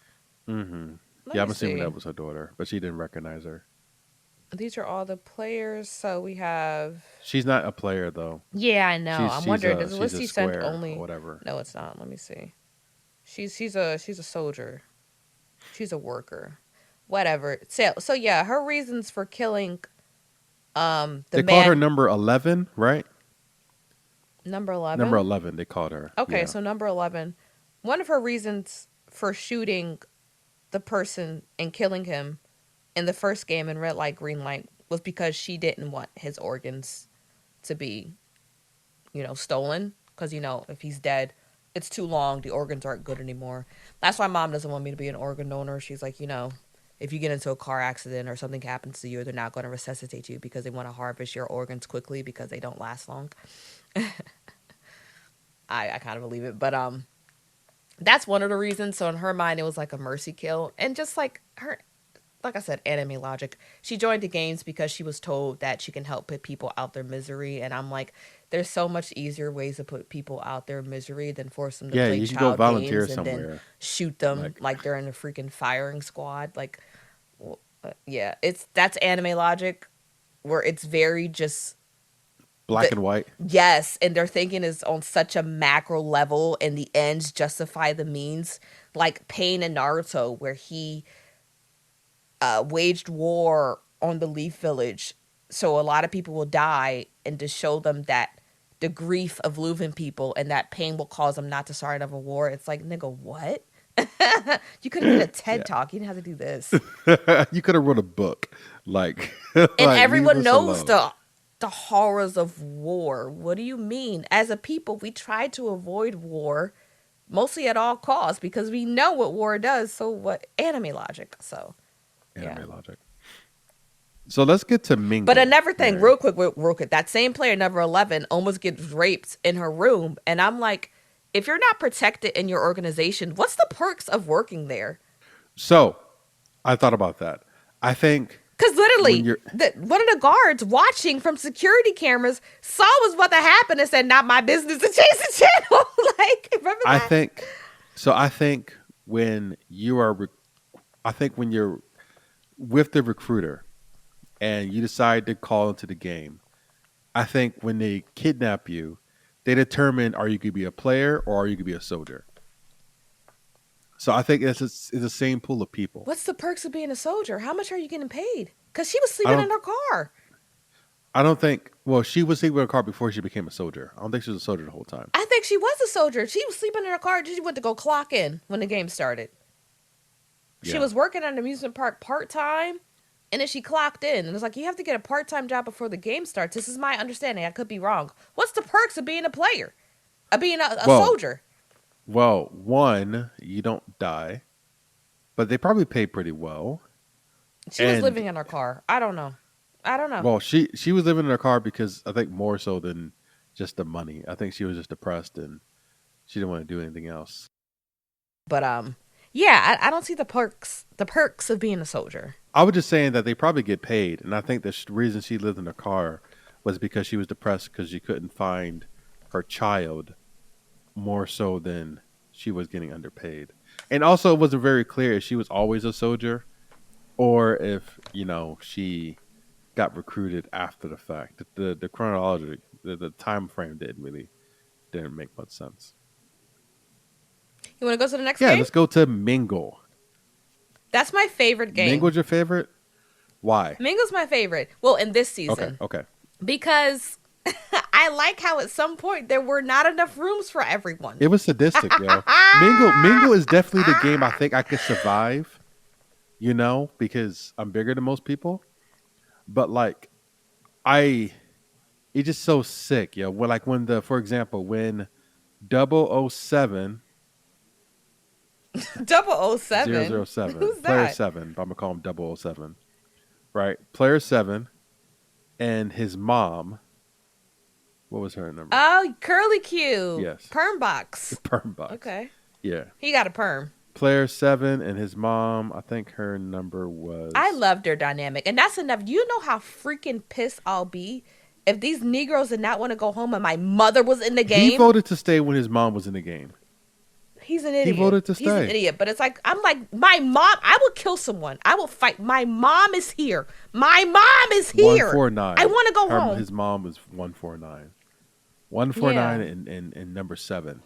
Hmm. Let Yeah, me I'm assuming see. that was her daughter, but she didn't recognize her. These are all the players. So we have. She's not a player though. Yeah, I know. I'm wondering. Does the She's list a he sent square or only? whatever. No, it's not. Let me see. She's a soldier. She's a worker. Whatever. So yeah, her reasons for killing the They called her man number 11, right? number Number 11. 11. They called her. Okay, Yeah. so number 11. One of her reasons for shooting the person and killing him in the first game in red light green light was because she didn't want his organs to be, stolen because if he's dead, it's too long, the organs aren't good anymore. That's why mom doesn't want me to be an organ donor. She's like, if you get into a car accident or something happens to you, they're not going to resuscitate you because they want to harvest your organs quickly because they don't last long. I kind of believe it, but that's one of the reasons. So in her mind, it was like a mercy kill, and just like her, like I said, anime logic. She joined the games because she was told that she can help put people out their misery, and I'm like, there's so much easier ways to put people out their misery than force them to Yeah, play you can go child volunteer games and then somewhere. shoot them Like like they're in a freaking firing squad. Like, yeah, that's anime logic where it's very just black the and white. yes, and their thinking is on such a macro level, and the ends justify the means. Like Pain in Naruto, where he waged war on the Leaf Village, so a lot of people will die, and to show them that the grief of losing people and that pain will cause them not to start another war. It's like, nigga, what? You could have did a TED Yeah. talk. You didn't have to do this. You could have wrote a book. Like And like leave everyone us knows alone. the horrors of war. What do you mean? As a people, we try to avoid war mostly at all costs because we know what war does. So what anime logic. So yeah. Anime logic. So let's get to But Mingle, another thing, Mary. real quick, that same player, number 11, almost gets raped in her room. And I'm like, if you're not protected in your organization, what's the perks of working there? So I thought about that. I think Because when literally, you're one of the guards watching from security cameras saw what's about to happen and said, not my business to change the channel. Like, remember I that? think so I think when you are I think when you're with the recruiter and you decide to call into the game, I think when they kidnap you, they determine are you going to be a player or are you going to be a soldier. So I think it's the same pool of people. What's the perks of being a soldier? How much are you getting paid? Because she was I sleeping in don't her car. I don't think. Well, she was sleeping in a car before she became a soldier. I don't think she was a soldier the whole time. I think she was a soldier. She was sleeping in her car. She went to go clock in when the game started. She Yeah, was working at an amusement park part time, and then she clocked in. And it's like, you have to get a part time job before the game starts. This is my understanding. I could be wrong. What's the perks of being a player? Of being a Well, soldier? one, you don't die, but they probably pay pretty well. She was And living in her car. I don't know. I don't know. well, she was living in her car because I think more so than just the money. I think she was just depressed and she didn't want to do anything else. But yeah, I don't see the perks of being a soldier. I was just saying that they probably get paid, and I think the reason she lived in her car was because she was depressed because she couldn't find her child more so than she was getting underpaid. And also, it wasn't very clear if she was always a soldier or if she got recruited after the fact. The chronology, the time frame didn't make much sense. You want to go to the next Yeah, game? let's go to Mingle. That's my favorite game. Mingle's your favorite? Why? Mingle's my favorite. Well, in this Okay, season. okay. Because I like how at some point there were not enough rooms for everyone. It was sadistic, yo. Mingle is definitely the game I think I could survive, because I'm bigger than most people. But like I He's just so sick, yo. When like when the for example when 007 .007. 007 Who's player that? 7, but I'm gonna call him 007, right? Player 7 and his mom. What was her number? Oh, Curly Q. Yes, Perm box. perm box. Okay. Yeah, He got a perm. player 7 and his mom. I think her number I was. love their dynamic. And that's enough. You know how freaking pissed I'll be if these Negroes did not want to go home and my mother was in the He game? voted to stay when his mom was in the game. He's an He idiot. voted to He's an stay. idiot. But it's like, I'm like, my mom, I will kill someone. I will fight. My mom is here. My mom is here. I 149. want to go Her, home. his mom was 149. 149 Yeah. and number 7.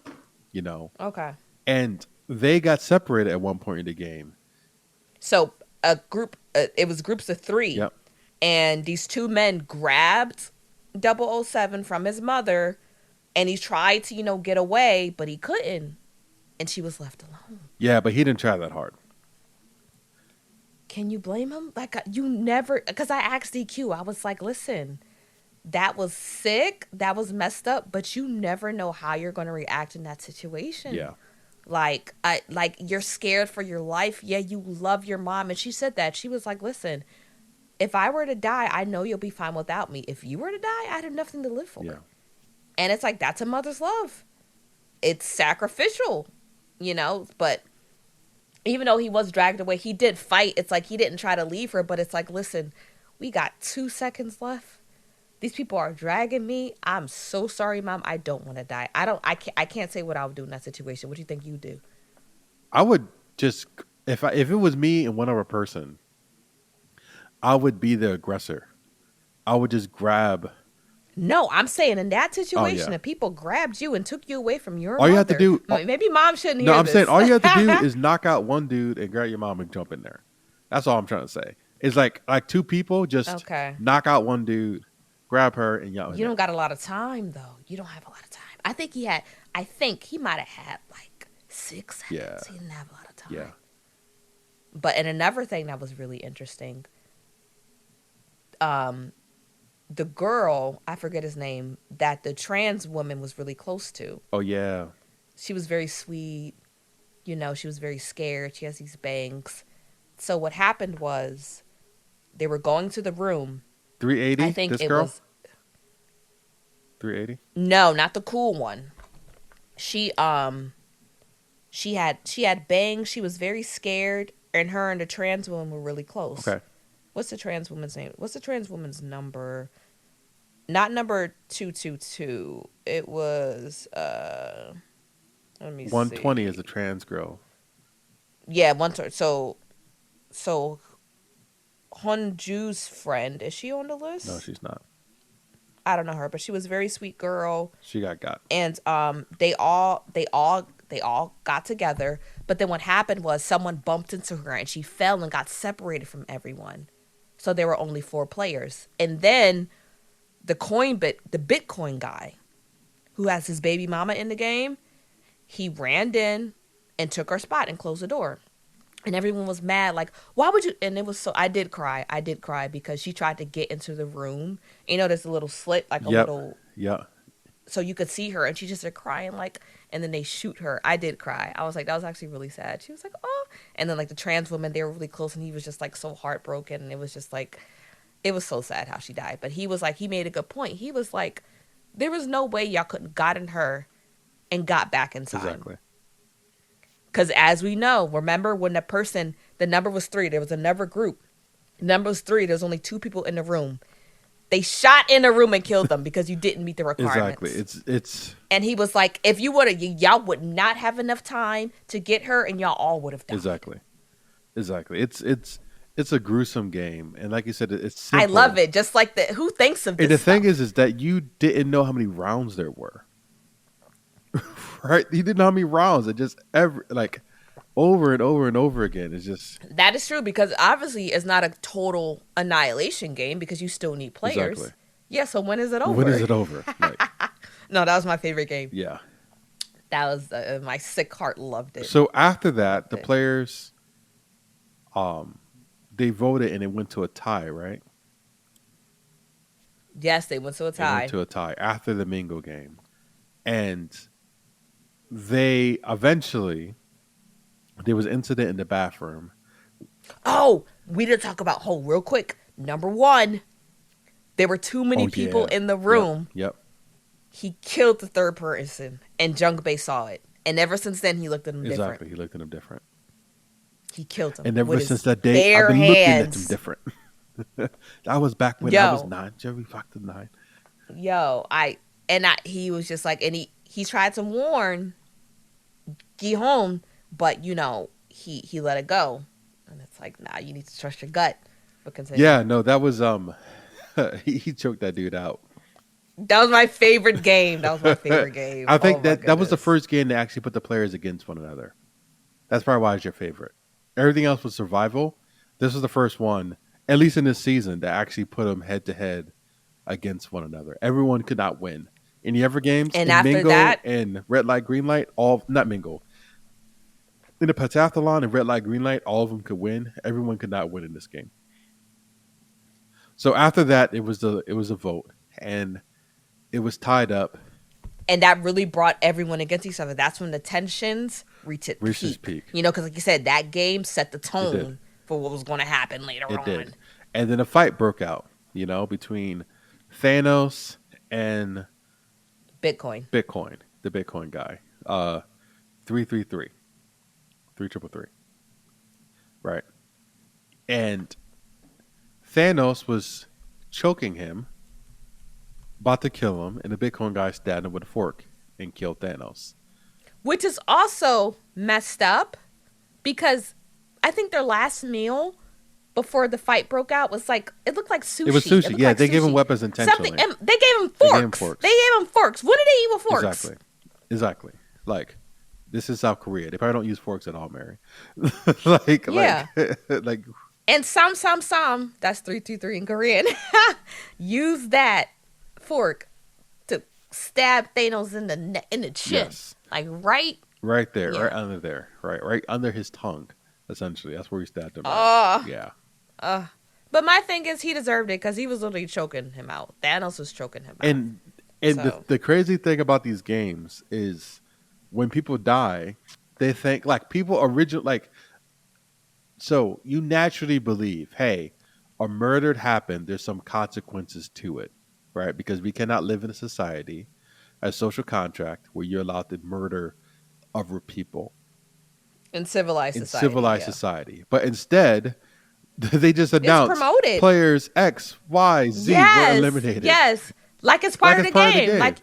You know, Okay. and they got separated at one point in the game. So it was groups of three. Yep. And these two men grabbed .007 from his mother. And he tried to, get away, but he couldn't. And she was left alone. Yeah, but he didn't try that hard. Can you blame him? Like, you never, because I asked DQ, I was like, listen, that was sick, that was messed up, but you never know how you're going to react in that situation. Yeah. Like, you're scared for your life. Yeah, you love your mom. And she said that. She was like, listen, if I were to die, I know you'll be fine without me. If you were to die, I'd have nothing to live for. Yeah. And it's like, that's a mother's love. It's sacrificial, but even though he was dragged away, he did fight. It's like he didn't try to leave her, but it's like, listen, we got 2 seconds left. These people are dragging me. I'm so sorry, Mom. I don't want to die. I can't say what I would do in that situation. What do you think you do? I would just if it was me and one other person, I would be the aggressor. I would just grab. No, I'm saying in that Oh situation, yeah. if people grabbed you and took you away from your All you have to mother, do. maybe Mom shouldn't No, hear I'm this. saying all you have to do is knock out one dude and grab your mom and jump in there. That's all I'm trying to say. It's like two people just Okay. knock out one dude, grab her, and y'all in You there. don't got a lot of time, though. You don't have a lot of time. I think he might have had like 6 seconds. Yeah. He didn't have a lot of time. Yeah. But and another thing that was really interesting, the girl, I forget his name, that the trans woman was really close to. Oh yeah. She was very sweet. She was very scared. She has these bangs. So what happened was they were going to the room. 380. I think this it girl? was 380. no, not the cool one. She had bangs. She was very scared, and her and the trans woman were really close. Okay. What's the trans woman's name? What's the trans woman's number? Not number 222. It was let me 120 see. is a trans girl. Yeah, so Honju's friend, is she on the list? No, she's not. I don't know her, but she was a very sweet girl. She got. And they all got together, but then what happened was someone bumped into her and she fell and got separated from everyone. So there were only 4 players. And then the Bitcoin guy who has his baby mama in the game, he ran in and took her spot and closed the door. And everyone was mad, like, why would you? And it was so, I did cry because she tried to get into the room. There's a little slit, like a little, Yeah. so you could see her, and she just started crying, like, and then they shoot her. I did cry. I was like, that was actually really sad. She was like, oh. And then, like, the trans woman, they were really close, and he was just, like, so heartbroken. And it was just, like, it was so sad how she died. But he was like, he made a good point. He was like, there was no way y'all couldn't gotten her and got back inside. Exactly. Because as we know, remember when the number was 3, there was another group. The number was 3, there was only 2 people in the room. They shot in the room and killed them because you didn't meet the requirements. Exactly. It's. And he was like, if you would have, y'all would not have enough time to get her, and y'all all would have died. Exactly. It's a gruesome game, and like you said, it's simple. I love it. Just like who thinks of this? And the thing stuff? is that you didn't know how many rounds there were. Right? You didn't know how many rounds. It just over and over and over again. It's just That is true, because obviously it's not a total annihilation game because you still need players. Exactly. Yeah, so when is it over? When is it over? Like, No, that was my favorite game. yeah. That was my sick heart loved it. So after that, the Okay. players, they voted and it went to a tie, right? Yes, they went to a It went tie. to a tie after the Mingo game, and they eventually there was an incident in the bathroom. Oh, we didn't talk about real quick. Number one, there were too many Oh people yeah, in the yep, room. yep, He killed the third person, and Jungbei saw it. And ever since then, he looked at him different. exactly. He looked at him different, He killed him and with ever since his that day, I've bare been looking at him hands. different. That was back when I was Yo, 9, Jerry Fox 9. yo, he was just like, and he tried to warn Gihon, but he let it go, and it's like, nah, you need to trust your gut. But continue. Yeah, no, that was he choked that dude out. That was my favorite game. That was my favorite game. I Oh think my that was the goodness. first game to actually put the players against one another. That's probably why it's your favorite. Everything else was survival. This was the first one, at least in this season, that actually put them head to head against one another. Everyone could not win. In the other games, And in after Mingo that, and Red Light, Green Light, all not Mingo. In the Pentathlon and Red Light, Green Light, all of them could win. Everyone could not win in this game. So after that, it was a vote, and it was tied up. and that really brought everyone against each other. That's when the tensions reached its Reached its peak. peak. Because like you said, that game set the It did. tone for what was going to happen later It on. did. And then a fight broke out, between Thanos and Bitcoin. Bitcoin, the Bitcoin guy. 333. 3333. Right. And Thanos was choking him, about to kill him, and the Bitcoin guy stabbed him with a fork and killed Thanos. Which is also messed up because I think their last meal before the fight broke out was like, it looked like It was sushi. It sushi. looked Yeah, like they gave him sushi. weapons Something, intentionally. and they gave him They gave him forks. forks. They gave him forks. What did they eat with forks? Exactly. Exactly. Like, this is South Korea. They probably don't use forks at all, Mary. like, Yeah. like, And some, that's 323 in Korean, use that fork to stab Thanos in the chin. yes. Like right, Right there, right yeah. under there, right under his tongue. Essentially, that's where he stabbed him at. Uh, Yeah, uh. But my thing is, he deserved it because he was literally choking him out. Thanos was choking him out. and So the crazy thing about these games is when people die, they think like people original like so you naturally believe, hey, a murder happened. There's some consequences to it, right? Because we cannot live in a society, a social contract where you're allowed to murder other people in civilized in society, civilized yeah, society. But instead, they just it's announced promoted. players X, Y, Z were Yes, eliminated. yes. Like it's Like part of it's the part of the game. game.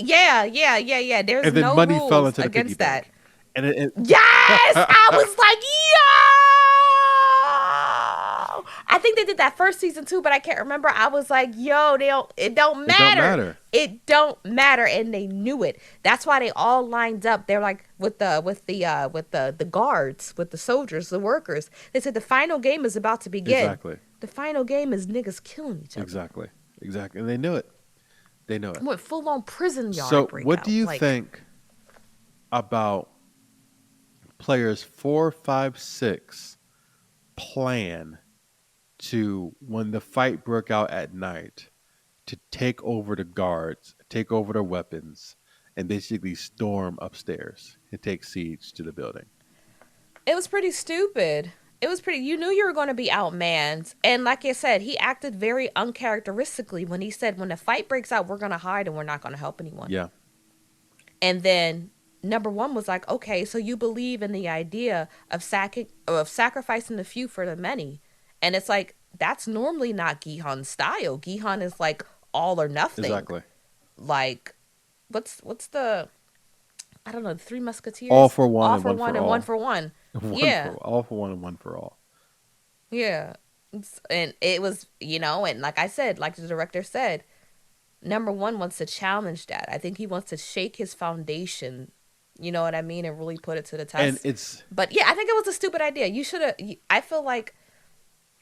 Yeah. There's And then no money fell rules into the piggy against that. bank. And it Yes, I was like, yo. I think they did that first season too, but I can't remember. I was like, yo, it don't it don't matter. matter. It don't matter, and they knew it. That's why they all lined up. They're like with the guards, with the soldiers, the workers. They said the final game is about to begin. Exactly. The final game is niggas killing each other. Exactly. Exactly. And they knew it. They knew it. Went full on prison yard So what do breakout. you Like, think about players 4, 5, 6 plan to when the fight broke out at night to take over the guards, take over their weapons, and basically storm upstairs and take siege to the building? it was pretty stupid. It was pretty. You knew you were going to be outmanned, and like I said, he acted very uncharacteristically when he said, "When the fight breaks out, we're going to hide and we're not going to help anyone." Yeah. And then number one was like, "Okay, so you believe in the idea of sacrificing the few for the many," and it's like that's normally not Gihon's style. Gihon is like all or nothing. Exactly. Like, what's the I don't know, the Three All Musketeers? for one All and for one one for and one all. for one. One Yeah. for all for one and one for all. Yeah. And it was, and like I said, like the director said, number one wants to challenge that. I think he wants to shake his foundation, you know what I mean, and really put it to the And test. it's But yeah, I think it was a stupid idea. You should have, I feel like,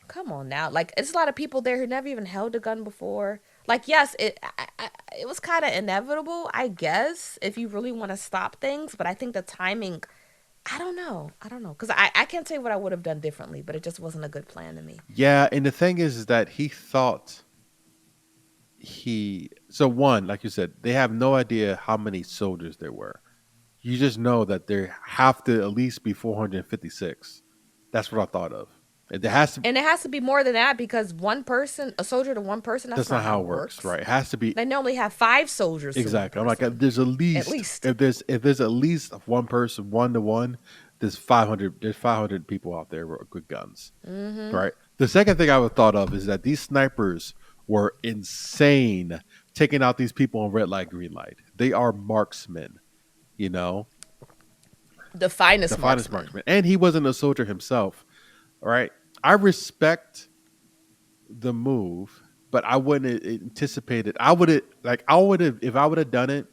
come on now. Like, it's a lot of people there who never even held a gun before. Like, yes, it was kind of inevitable, I guess, if you really want to stop things. But I think the timing, I don't know. Because I can't say what I would have done differently, but it just wasn't a good plan to me. yeah, and the thing is that he thought so one, like you said, they have no idea how many soldiers there were. You just know that there have to at least be 456. That's what I thought of. There has to. And it has to be more than that because one person, a soldier to one person, that's That's not not how how it it works, works. right? It has to be They normally have 5 soldiers to one exactly. I'm like, person, there's at at least least. if there's at least one person, 1 to 1. There's 500. There's 500 people out there with guns, Mm-hmm. right? The second thing I would thought of is that these snipers were insane, taking out these people on red light, green light. They are marksmen, you know, The the finest finest marksman. marksman, and he wasn't a soldier himself, right? I respect the move, but I wouldn't anticipate it. I would have if I would have done it.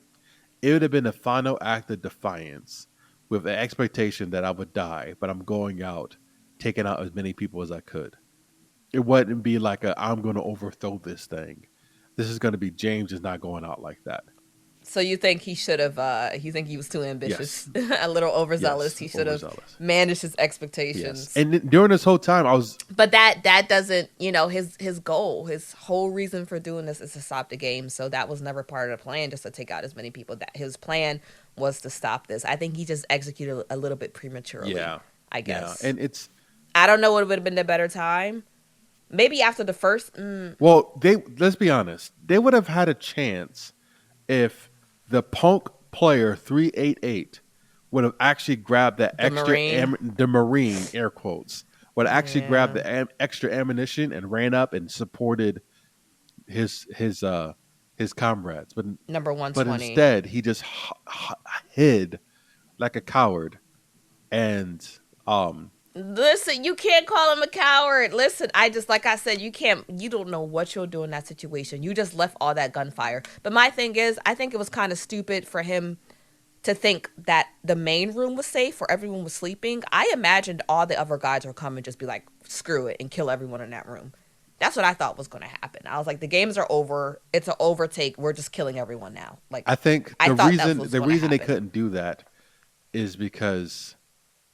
It would have been a final act of defiance, with the expectation that I would die, but I'm going out, taking out as many people as I could. It wouldn't be like I'm going to overthrow this thing. This is going to be James is not going out like that. So you think he should have? You think he was too ambitious, Yes, a little overzealous? yes, He should have overzealous. managed his Yes, expectations. and during this whole time, I was But that doesn't, his goal, his whole reason for doing this is to stop the game. So that was never part of the plan, just to take out as many people. That his plan was to stop this. I think he just executed a little bit prematurely. yeah, I yeah, guess. and it's I don't know what would have been the better time. Maybe after the first. well, they let's be honest, they would have had a chance if the punk player 388 would have actually grabbed that The Marine. the marine air quotes would have actually grabbed Yeah. the extra ammunition and ran up and supported his his comrades, Number but 120. instead he just hid like a coward and um Listen, you can't call him a coward. Listen, like I said, you don't know what you'll do in that situation. You just left all that gunfire. But my thing is, I think it was kind of stupid for him to think that the main room was safe where everyone was sleeping. I imagined all the other guys would come and just be like, screw it, and kill everyone in that room. That's what I thought was going to happen. I was like, the games are over. It's an overtake. We're just killing everyone now. Like, I think I thought that was the going to reason they happen. couldn't do that is because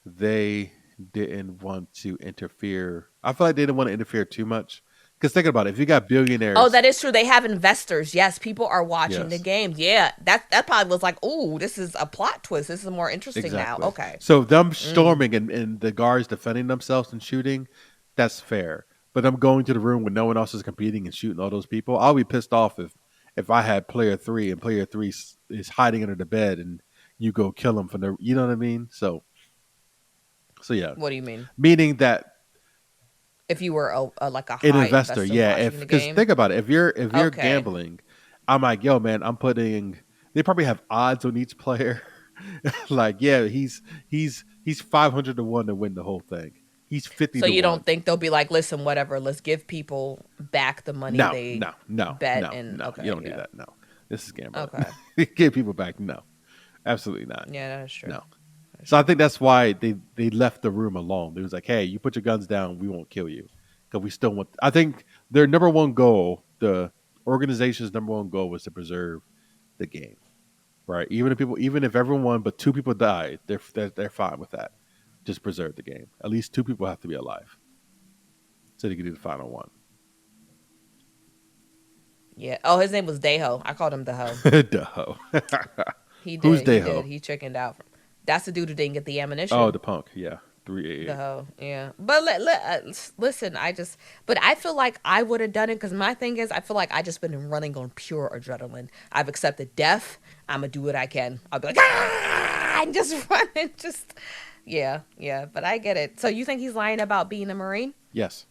they didn't want to interfere. I feel like they didn't want to interfere too much. Because think about it, if you got Oh, billionaires, that is true. They have investors. Yes, people are watching the yes, games. Yeah, that probably was like, ooh, this is a plot twist. This is more interesting now. exactly. Okay. So them storming and the guards defending themselves and shooting, that's fair. But them going to the room when no one else is competing and shooting all those people, I'll be pissed off if I had player three and player three is hiding under the bed and you go kill him for the, you know what I mean? So yeah, What do you mean? meaning that If you were like a an high investor, investor yeah. watching If the because game? think about it, if you're Okay. gambling, I'm like, yo, man, I'm putting. They probably have odds on each player. Like, yeah, he's 500 to 1 to win the whole thing. He's fifty So to you don't one. think they'll be like, listen, whatever, let's give people back the money No, they no, no, bet no, and no. You okay, don't do yeah. that. No, this is gambling. Okay. Give people back. No, absolutely not. Yeah, that's true. No. That's So I true. think that's why they left the room alone. They was like, hey, you put your guns down, we won't kill you because we still want. I think their number one goal, the organization's number one goal, was to preserve the game. Right. Even if everyone won, but two people died, they're fine with that. Just preserve the game. At least two people have to be alive, so they can do the final one. Yeah. Oh, his name was Deho. I called him the Ho. Doho. He Who's did. He did. Deho? He chickened out. That's the dude who didn't get the Oh, ammunition. the punk. Yeah, The 388. hoe, yeah. But listen, but I feel like I would have done it because my thing is, I feel like I just been running on pure adrenaline. I've accepted death. I'm gonna do what I can. I'll be like, ah, and just run and just, yeah, yeah. But I get it. So you think he's lying about being a Marine? Yes.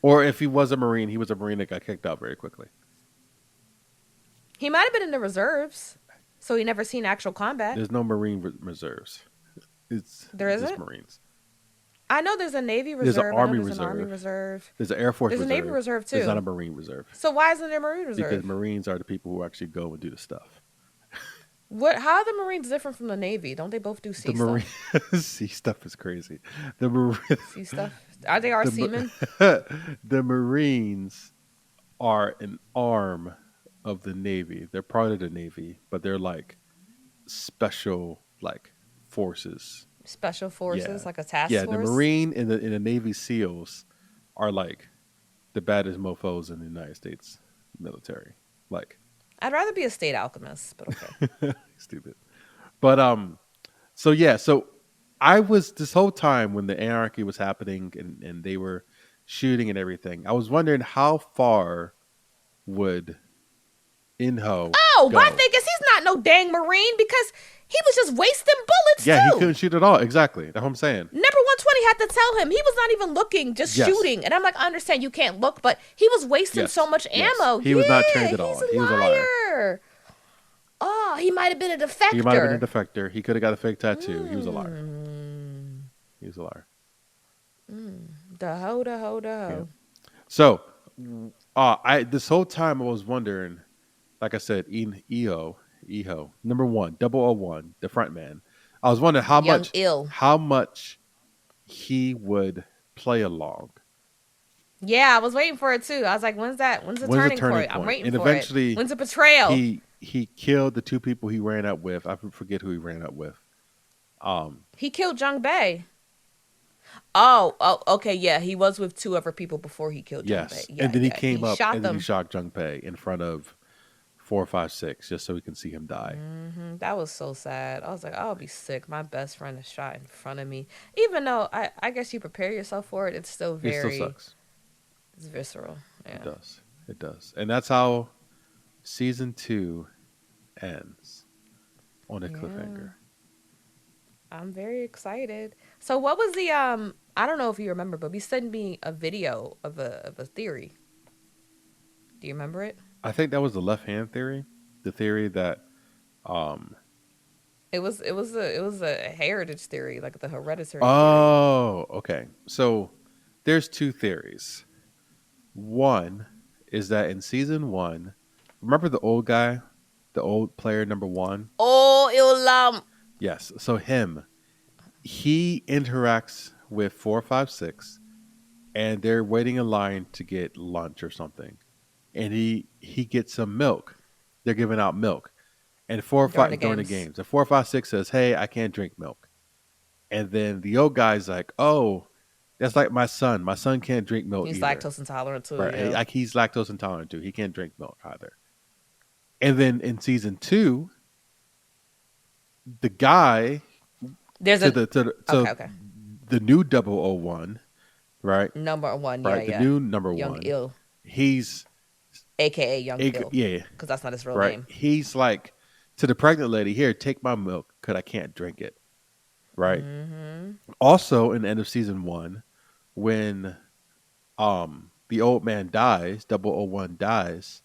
Or if he was a Marine, he was a Marine that got kicked out very quickly. He might have been in the reserves, so he never seen actual combat. There's no Marine reserves. There It's just isn't. Marines. I know there's a Navy There's an reserve. I know Army there's an Army reserve. reserve. There's an Air Force There's a Navy reserve. reserve There's not a too. Marine reserve So why isn't there a Marine because reserve? Marines are the people who actually go and do the stuff. What? How are the Marines different from the Navy? Don't they both do The sea Marine stuff? sea stuff is crazy. The Marine, Sea stuff? Are they our the, seamen? the Marines are an arm of the Navy. They're part of the Navy, but they're like special like forces. Special forces, Yeah, like a task yeah. The force? Marine and the Navy SEALs are like the baddest mofo's in the United States. military. Like, I'd rather be a state alchemist, but okay. stupid. But so yeah, so I was this whole time when the anarchy was happening and they were shooting and everything. I was wondering how far would Inho Oh, my go? thing is he's not no dang Marine because he was just wasting bullets Yeah, he too. couldn't shoot at all. Exactly. That's what I'm saying. Number 120 had to tell him he was not even looking, just Yes. shooting. And I'm like, I understand you can't look, but he was wasting Yes. so much Yes. ammo. He was not trained Yeah, at all. he's He was a liar. liar. Oh, he might have been a He might have been a defector. defector. He could have got a fake tattoo. He was a liar. Mm. He was a liar. The ho, the ho, the Yeah. ho. So, I this whole time I was wondering, like I said, Eho, number one, 001, the front man. I was wondering Young ill. how much he would play along. Yeah, I was waiting for it too. I was like, when's that? When's the When's the turning turning point? I'm point? waiting And for it. eventually, When's the betrayal? he killed the two people he ran up with. I forget who he ran up with. He killed Jung Bae. Oh, okay, yeah. He was with two other people before he killed Jung Bae. Yes, Yeah, and then he yeah. came up shot and then he them. shot Jung Pei in front of 456 just so we can see him die. That was so sad. I was like, I'll be sick. My best friend is shot in front of me. Even though I guess you prepare yourself for it, it's still It still very sucks. it's visceral. Yeah. It does. It does. And that's how season 2 ends on a cliffhanger. I'm very excited. So what was the I don't know if you remember, but you sent me a video of a theory. Do you remember it? I think that was the left hand theory. The theory that It was a heritage theory, like the hereditary theory. oh, okay. So there's two theories. One is that in season 1, remember the old guy, the old player number 1? Oh, Illam. Yes. So he interacts with 456 and they're waiting in line to get lunch or something. And he gets some milk. They're giving out milk. And during the games. And 456 says, "Hey, I can't drink milk." And then the old guy's like, "Oh, that's like my son. My son can't drink milk He's either." lactose intolerant too. Right. Yeah. Like he's lactose intolerant too. He can't drink milk either. And then in season 2, the guy There's okay. the new 001, right? Number 1, Right. yeah. The new number Young 1. Ill, He's aka Young Ill. yeah, Because that's not his real right. name. He's like to the pregnant lady, "Here, take my milk because I can't drink it." Right. Also, in the end of season 1, when the old man dies, 001 dies,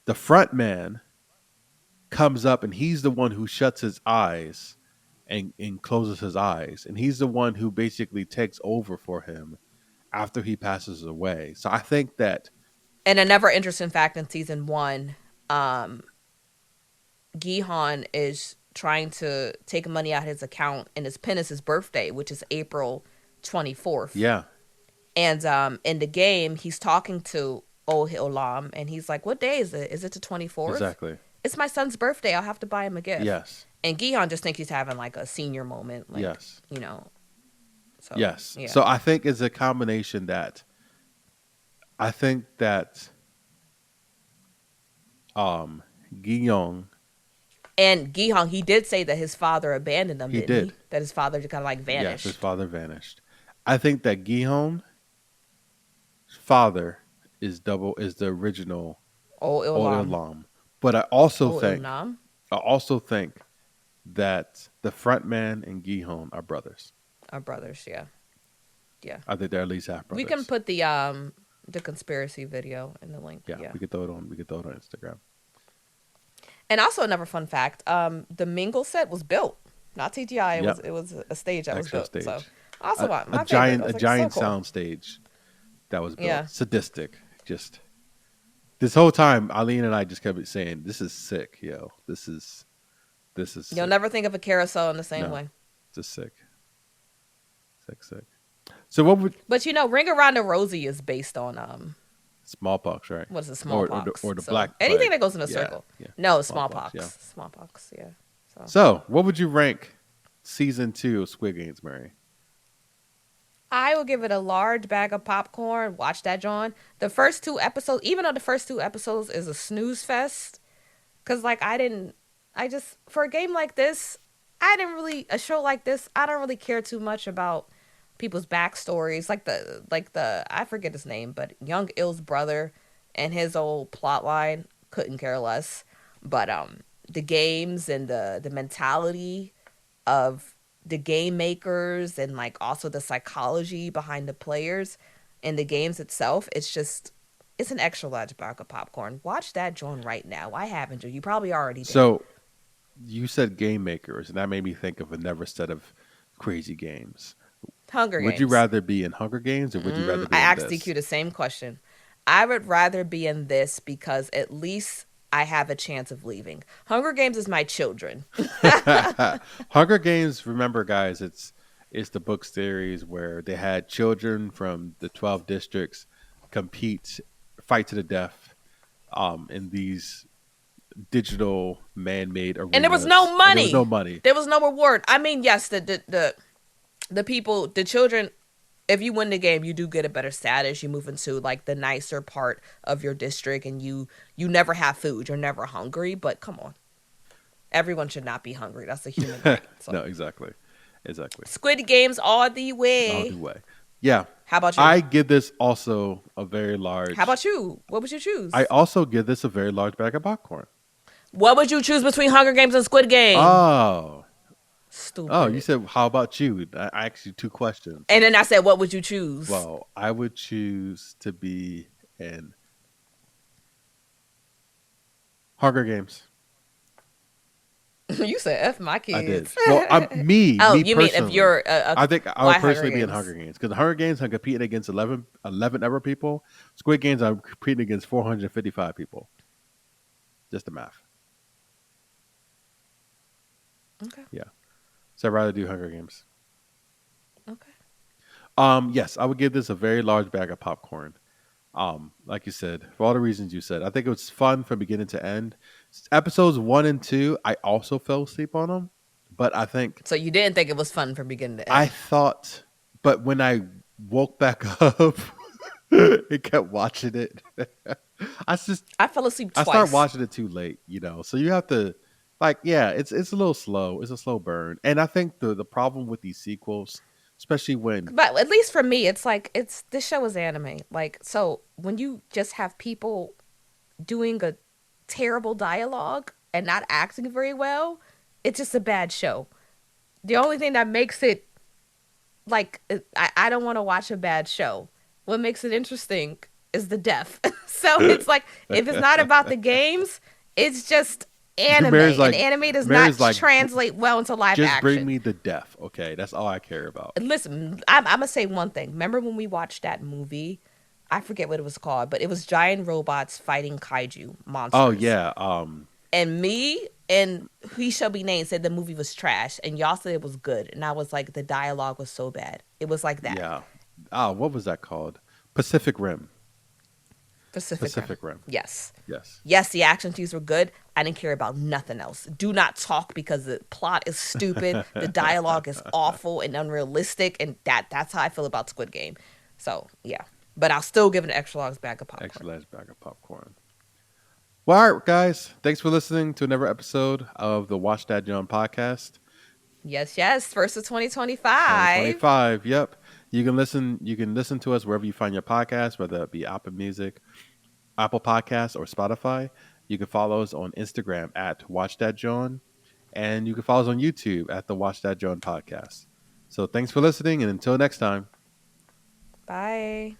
the front man comes up and he's the one who shuts his eyes and closes his eyes. And he's the one who basically takes over for him after he passes away. So I think that And another interesting fact in season 1, Gihon is trying to take money out of his account, and his pin is his birthday, which is April 24th. yeah. And in the game, he's talking to old Olam, and he's like, "What day is it? Is it the 24th? Exactly. It's my son's birthday. I'll have to buy him a gift." Yes. And Gihon just thinks he's having like a senior moment. Like, Yes. you know. So, Yes. Yeah. So I think it's a combination that I think that Guillaume, and Gihon, he did say that his father abandoned him. He Didn't did. That his father just kind of like yes, vanished. his father vanished. I think that Guillaume's father is the original Oh, Old Olam. Elam. But I also Oh, think Ilnam. that the front man and Gihon are brothers. Our brothers, yeah. Yeah. I think they're at least half brothers. We can put the conspiracy video in the link. yeah, Yeah. we could throw it on Instagram. And also another fun fact, the Mingle set was built, not CGI. Yep. It was a stage that Extra was built. stage. So also my a favorite. giant I was a like, giant so cool. sound stage that was built. Yeah. Sadistic. Just this whole time Eileen and I just kept saying, "This is sick, yo. This is You'll sick. never think of a carousel in the same No. way. Just sick. Sick. So what would But Ring Around the Rosie is based on smallpox, right? what is it, smallpox? Or the So black anything plague. that goes in a Yeah, circle. yeah. No, Smallpox, smallpox. yeah. Smallpox, yeah. So So, what would you rank season 2 of Squid Games, Mary? I will give it a large bag of popcorn. Watch that, John. The first two episodes, even though the first two episodes is a snooze fest, because like I just for a game like this, I didn't really a show like this. I don't really care too much about people's backstories, like the I forget his name, but Young Ill's brother and his old plot line couldn't care less. But the games and the mentality of the game makers and like also the psychology behind the players and the games itself, it's an extra large bag of popcorn. Watch that joint right now. I haven't you. You probably already did. So you said game makers, and that made me think of another set of crazy games. Hunger Would you Games. rather be in Hunger Games or would you rather I be in asked this? DQ the same question. I would rather be in this because at least I have a chance of leaving. Hunger Games is my children. Hunger Games, remember guys, it's the book series where they had children from the 12 districts compete, fight to the death in these digital man-made And there was arenas, no and there was no money. money. There was no reward. I mean, yes, the people, the children, if you win the game, you do get a better status. You move into like the nicer part of your district, and you never have food. You're never hungry. But come on, everyone should not be hungry. That's a human right. No, So, exactly. Exactly. Squid Games all the All the way. way. Yeah. How about you? I give this also a very How large about you? What would you I choose? also give this a very large bag of popcorn. What would you choose between Hunger Games and Squid Game? Oh. Oh, you Stupid. said how about you? I asked you two questions. And then I said, what would you choose? Well, I would choose to be in Hunger Games. You said F my I did. kids. Well, I'm me, Oh, me you mean if personally. you're I think I would why Hunger personally be in Games? Hunger Games because Hunger Games I'm competing against 11 other people. Squid Games I'm competing against 455 people. Just the math. Okay. Yeah. So I'd rather do Hunger Games. Okay. Yes, I would give this a very large bag of popcorn. Like you said, for all the reasons you said, I think it was fun from beginning to end. Episodes 1 and 2, I also fell asleep on them, but I think So you didn't think it was fun from beginning to I end. thought, but when I woke back up and kept watching it, I just I fell asleep I started twice. watching it too late, So you have to, like, yeah, it's a little slow. It's a slow burn, and I think the problem with these sequels, especially when But at least for me, it's like it's this show is anime. Like so when you just have people doing a terrible dialogue and not acting very well, it's just a bad show. The only thing that makes it like I don't want to watch a bad show. What makes it interesting is the death. So it's like if it's not about the games, it's just anime, Mary's and like anime does not Mary's like translate well into live just bring action. me the death, okay? That's all I care about. Listen, I'm gonna say one thing. Remember when we watched that movie? I forget what it was called, but it was giant robots fighting kaiju Oh monsters. yeah, And me and He Shall Be Named said the movie was trash, and y'all said it was good. And I was like, the dialogue was so bad. It was like that. yeah. What was that called? Pacific Rim. Pacific Rim. Pacific Rim. Yes. Yes. Yes, the action scenes were good. I didn't care about nothing else. Do not talk because the plot is stupid. The dialogue is awful and unrealistic, and that's how I feel about Squid Game. So yeah, but I'll still give it an extra large bag of Extra popcorn. large bag of popcorn. Well, all right, guys. Thanks for listening to another episode of the Watch That John podcast. Yes, yes. First of 2025. 2025. Yep. You can listen. You can listen to us wherever you find your podcast, whether it be Apple Music, Apple Podcasts, or Spotify. You can follow us on Instagram at Watch That John, and you can follow us on YouTube at the Watch That John podcast. So thanks for listening, and until next time. Bye.